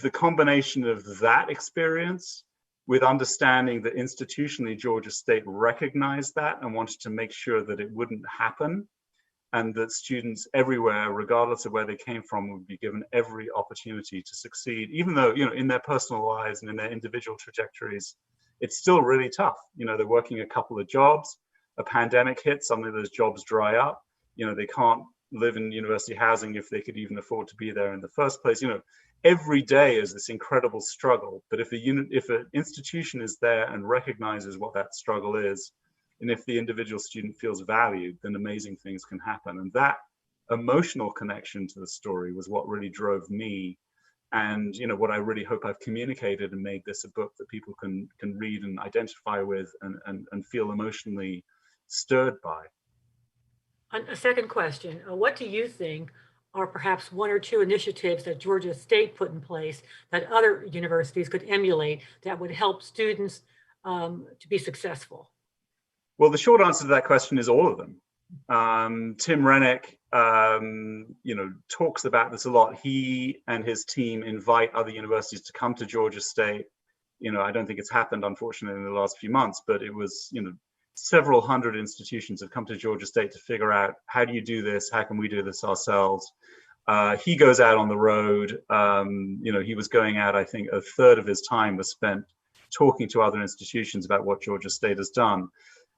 the combination of that experience with understanding that institutionally Georgia State recognized that and wanted to make sure that it wouldn't happen, and that students everywhere, regardless of where they came from, would be given every opportunity to succeed, even though, you know, in their personal lives and in their individual trajectories, it's still really tough. You know, they're working a couple of jobs, a pandemic hits, suddenly those jobs dry up. You know, they can't live in university housing if they could even afford to be there in the first place. You know, every day is this incredible struggle. But if an institution is there and recognizes what that struggle is, and if the individual student feels valued, then amazing things can happen. And that emotional connection to the story was what really drove me. And, you know, what I really hope I've communicated and made this a book that people can read and identify with and feel emotionally stirred by. A second question, what do you think are perhaps one or two initiatives that Georgia State put in place that other universities could emulate that would help students to be successful? Well, the short answer to that question is all of them. Tim Rennick, you know, talks about this a lot. He and his team invite other universities to come to Georgia State. You know, I don't think it's happened, unfortunately, in the last few months, but it was, you know, several hundred institutions have come to Georgia State to figure out, how do you do this? How can we do this ourselves? He goes out on the road. You know, he was going out, I think a third of his time was spent talking to other institutions about what Georgia State has done.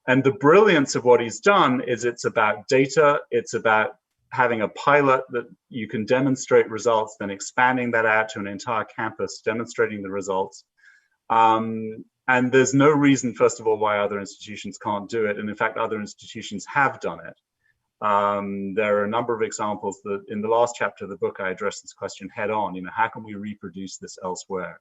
And the brilliance of what he's done is it's about data, it's about having a pilot that you can demonstrate results, then expanding that out to an entire campus, demonstrating the results. And there's no reason, first of all, why other institutions can't do it. And in fact, other institutions have done it. There are a number of examples that in the last chapter of the book, I addressed this question head on, you know, how can we reproduce this elsewhere?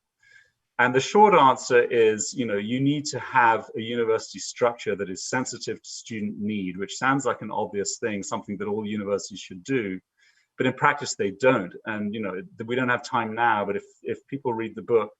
And the short answer is, you know, you need to have a university structure that is sensitive to student need, which sounds like an obvious thing, something that all universities should do, but in practice they don't. And, you know, we don't have time now, but if people read the book,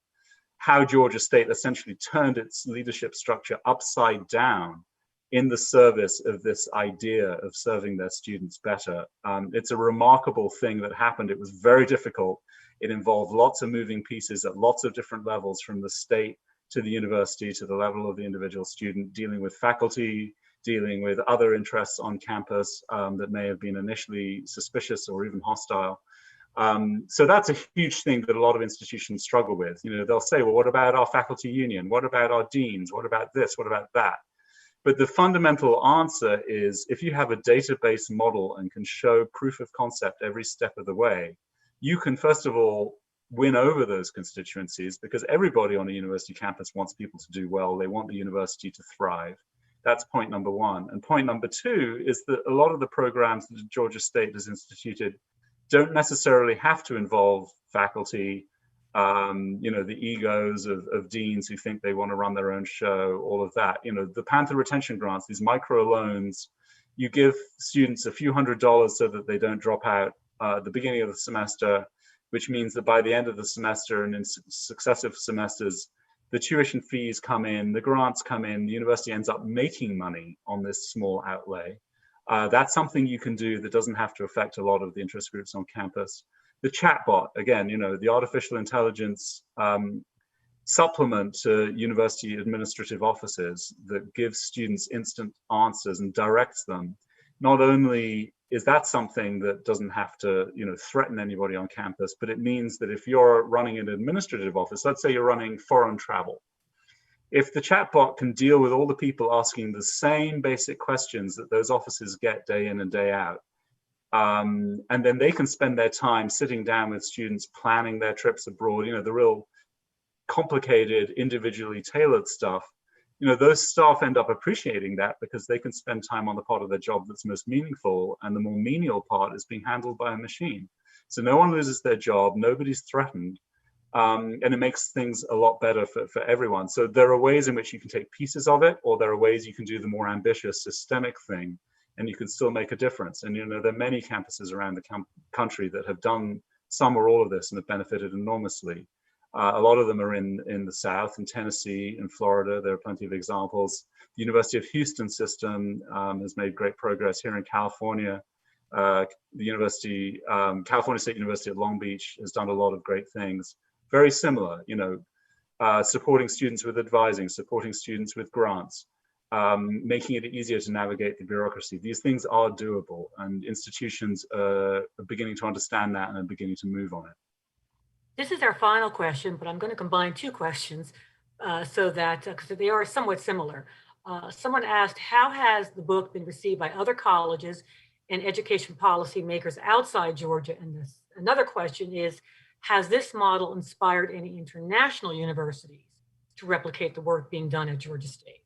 how Georgia State essentially turned its leadership structure upside down in the service of this idea of serving their students better. It's a remarkable thing that happened. It was very difficult. It involved lots of moving pieces at lots of different levels, from the state to the university to the level of the individual student, dealing with faculty, dealing with other interests on campus that may have been initially suspicious or even hostile. So that's a huge thing that a lot of institutions struggle with. You know, they'll say, well, what about our faculty union? What about our deans? What about this? What about that? But the fundamental answer is, if you have a database model and can show proof of concept every step of the way, you can, first of all, win over those constituencies, because everybody on a university campus wants people to do well. They want the university to thrive. That's point number one. And point number two is that a lot of the programs that Georgia State has instituted don't necessarily have to involve faculty, you know, the egos of deans who think they want to run their own show, all of that. You know, the Panther retention grants, these micro loans, you give students a few $100s so that they don't drop out at the beginning of the semester, which means that by the end of the semester and in successive semesters, the tuition fees come in, the grants come in, the university ends up making money on this small outlay. That's something you can do that doesn't have to affect a lot of the interest groups on campus. The chatbot, again, you know, the artificial intelligence supplement to university administrative offices that gives students instant answers and directs them. Not only is that something that doesn't have to, you know, threaten anybody on campus, but it means that if you're running an administrative office, let's say you're running foreign travel, if the chatbot can deal with all the people asking the same basic questions that those offices get day in and day out, and then they can spend their time sitting down with students, planning their trips abroad, you know, the real complicated, individually tailored stuff, those staff end up appreciating that because they can spend time on the part of their job that's most meaningful, and the more menial part is being handled by a machine. So no one loses their job, nobody's threatened, and it makes things a lot better for everyone. So there are ways in which you can take pieces of it, or there are ways you can do the more ambitious systemic thing, and you can still make a difference. And there are many campuses around the country that have done some or all of this and have benefited enormously. A lot of them are in the South, in Tennessee, in Florida. There are plenty of examples. The University of Houston system has made great progress here in California. The California State University at Long Beach has done a lot of great things. Very similar, supporting students with advising, supporting students with grants, making it easier to navigate the bureaucracy. These things are doable, and institutions are beginning to understand that and are beginning to move on it. This is our final question, but I'm going to combine two questions so that because they are somewhat similar. Someone asked, how has the book been received by other colleges and education policy makers outside Georgia? And another question is, has this model inspired any international universities to replicate the work being done at Georgia State?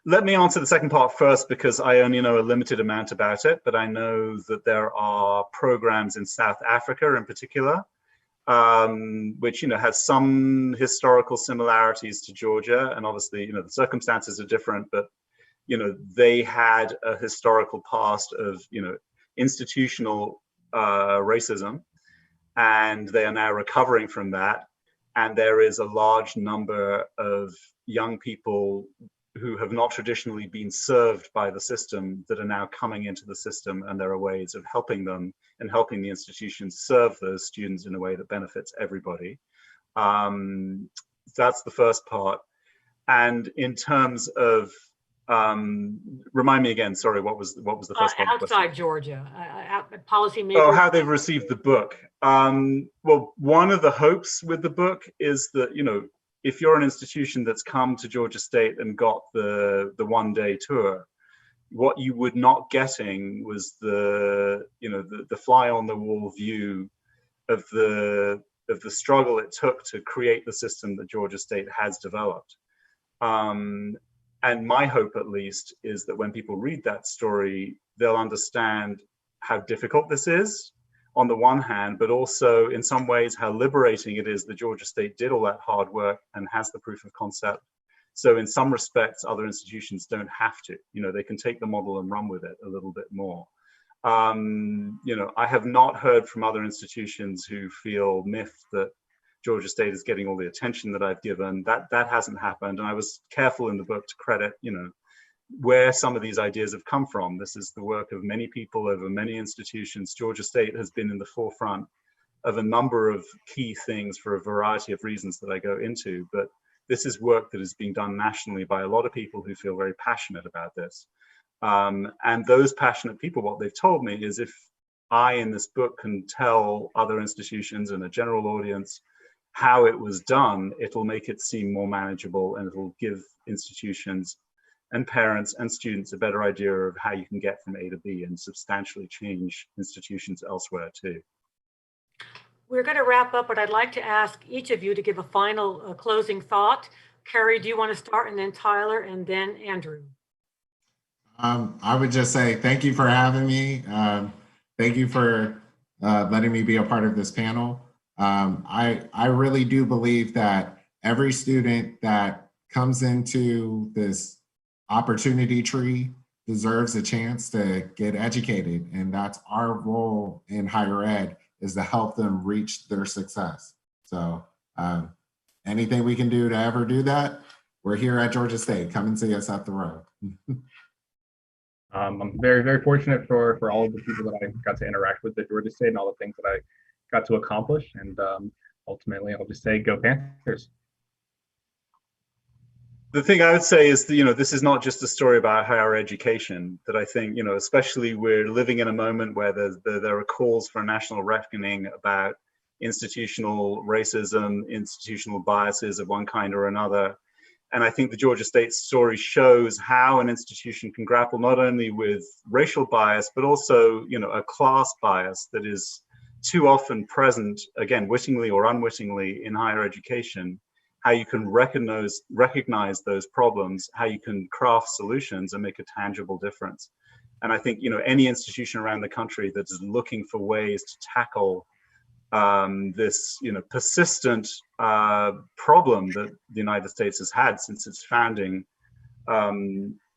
Let me answer the second part first, because I only know a limited amount about it, but I know that there are programs in South Africa in particular, which has some historical similarities to Georgia, and obviously the circumstances are different, but they had a historical past of institutional racism, and they are now recovering from that. And there is a large number of young people who have not traditionally been served by the system that are now coming into the system, and there are ways of helping them and helping the institutions serve those students in a way that benefits everybody. That's the first part. And in terms of, remind me again, sorry, what was the first part? Outside Georgia, policymakers. Oh, how they've received the book. Well, one of the hopes with the book is that, if you're an institution that's come to Georgia State and got the one-day tour, what you would not getting was the fly on the wall view of the struggle it took to create the system that Georgia State has developed. And my hope, at least, is that when people read that story, they'll understand how difficult this is, on the one hand, but also in some ways how liberating it is that Georgia State did all that hard work and has the proof of concept. So in some respects, other institutions don't have to. They can take the model and run with it a little bit more. I have not heard from other institutions who feel miffed that Georgia State is getting all the attention that I've given. That hasn't happened. And I was careful in the book to credit, where some of these ideas have come from. This is the work of many people over many institutions. Georgia State has been in the forefront of a number of key things for a variety of reasons that I go into, but this is work that is being done nationally by a lot of people who feel very passionate about this. And those passionate people, what they've told me is, if I in this book can tell other institutions and a general audience how it was done, it'll make it seem more manageable, and it'll give institutions and parents and students a better idea of how you can get from A to B and substantially change institutions elsewhere too. We're going to wrap up, but I'd like to ask each of you to give a final closing thought. Cary, do you want to start? And then Tyler, and then Andrew. I would just say thank you for having me. Thank you for letting me be a part of this panel. I really do believe that every student that comes into this opportunity tree deserves a chance to get educated, and that's our role in higher ed, is to help them reach their success. So anything we can do to ever do that, we're here at Georgia State. Come and see us at the road. I'm very, very fortunate for all of the people that I got to interact with at Georgia State and all the things that I got to accomplish. And ultimately, I'll just say, go Panthers. The thing I would say is that, this is not just a story about higher education, that I think, especially we're living in a moment where there are calls for a national reckoning about institutional racism, institutional biases of one kind or another. And I think the Georgia State story shows how an institution can grapple not only with racial bias, but also, a class bias that is too often present, again, wittingly or unwittingly, in higher education. how you can recognize those problems, how you can craft solutions and make a tangible difference. And I think, any institution around the country that is looking for ways to tackle this, persistent problem that the United States has had since its founding,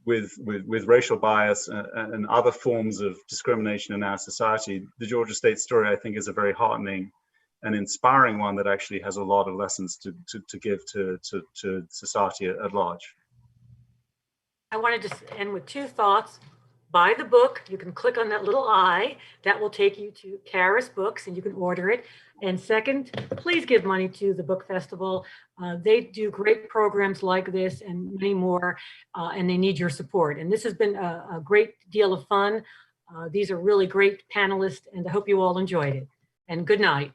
with racial bias and other forms of discrimination in our society, the Georgia State story, I think, is a very heartening and inspiring one that actually has a lot of lessons to give to society at large. I wanted to end with two thoughts. Buy the book. You can click on that little eye. That will take you to Caris Books and you can order it. And second, please give money to the book festival. They do great programs like this and many more, and they need your support. And this has been a great deal of fun. These are really great panelists, and I hope you all enjoyed it. And good night.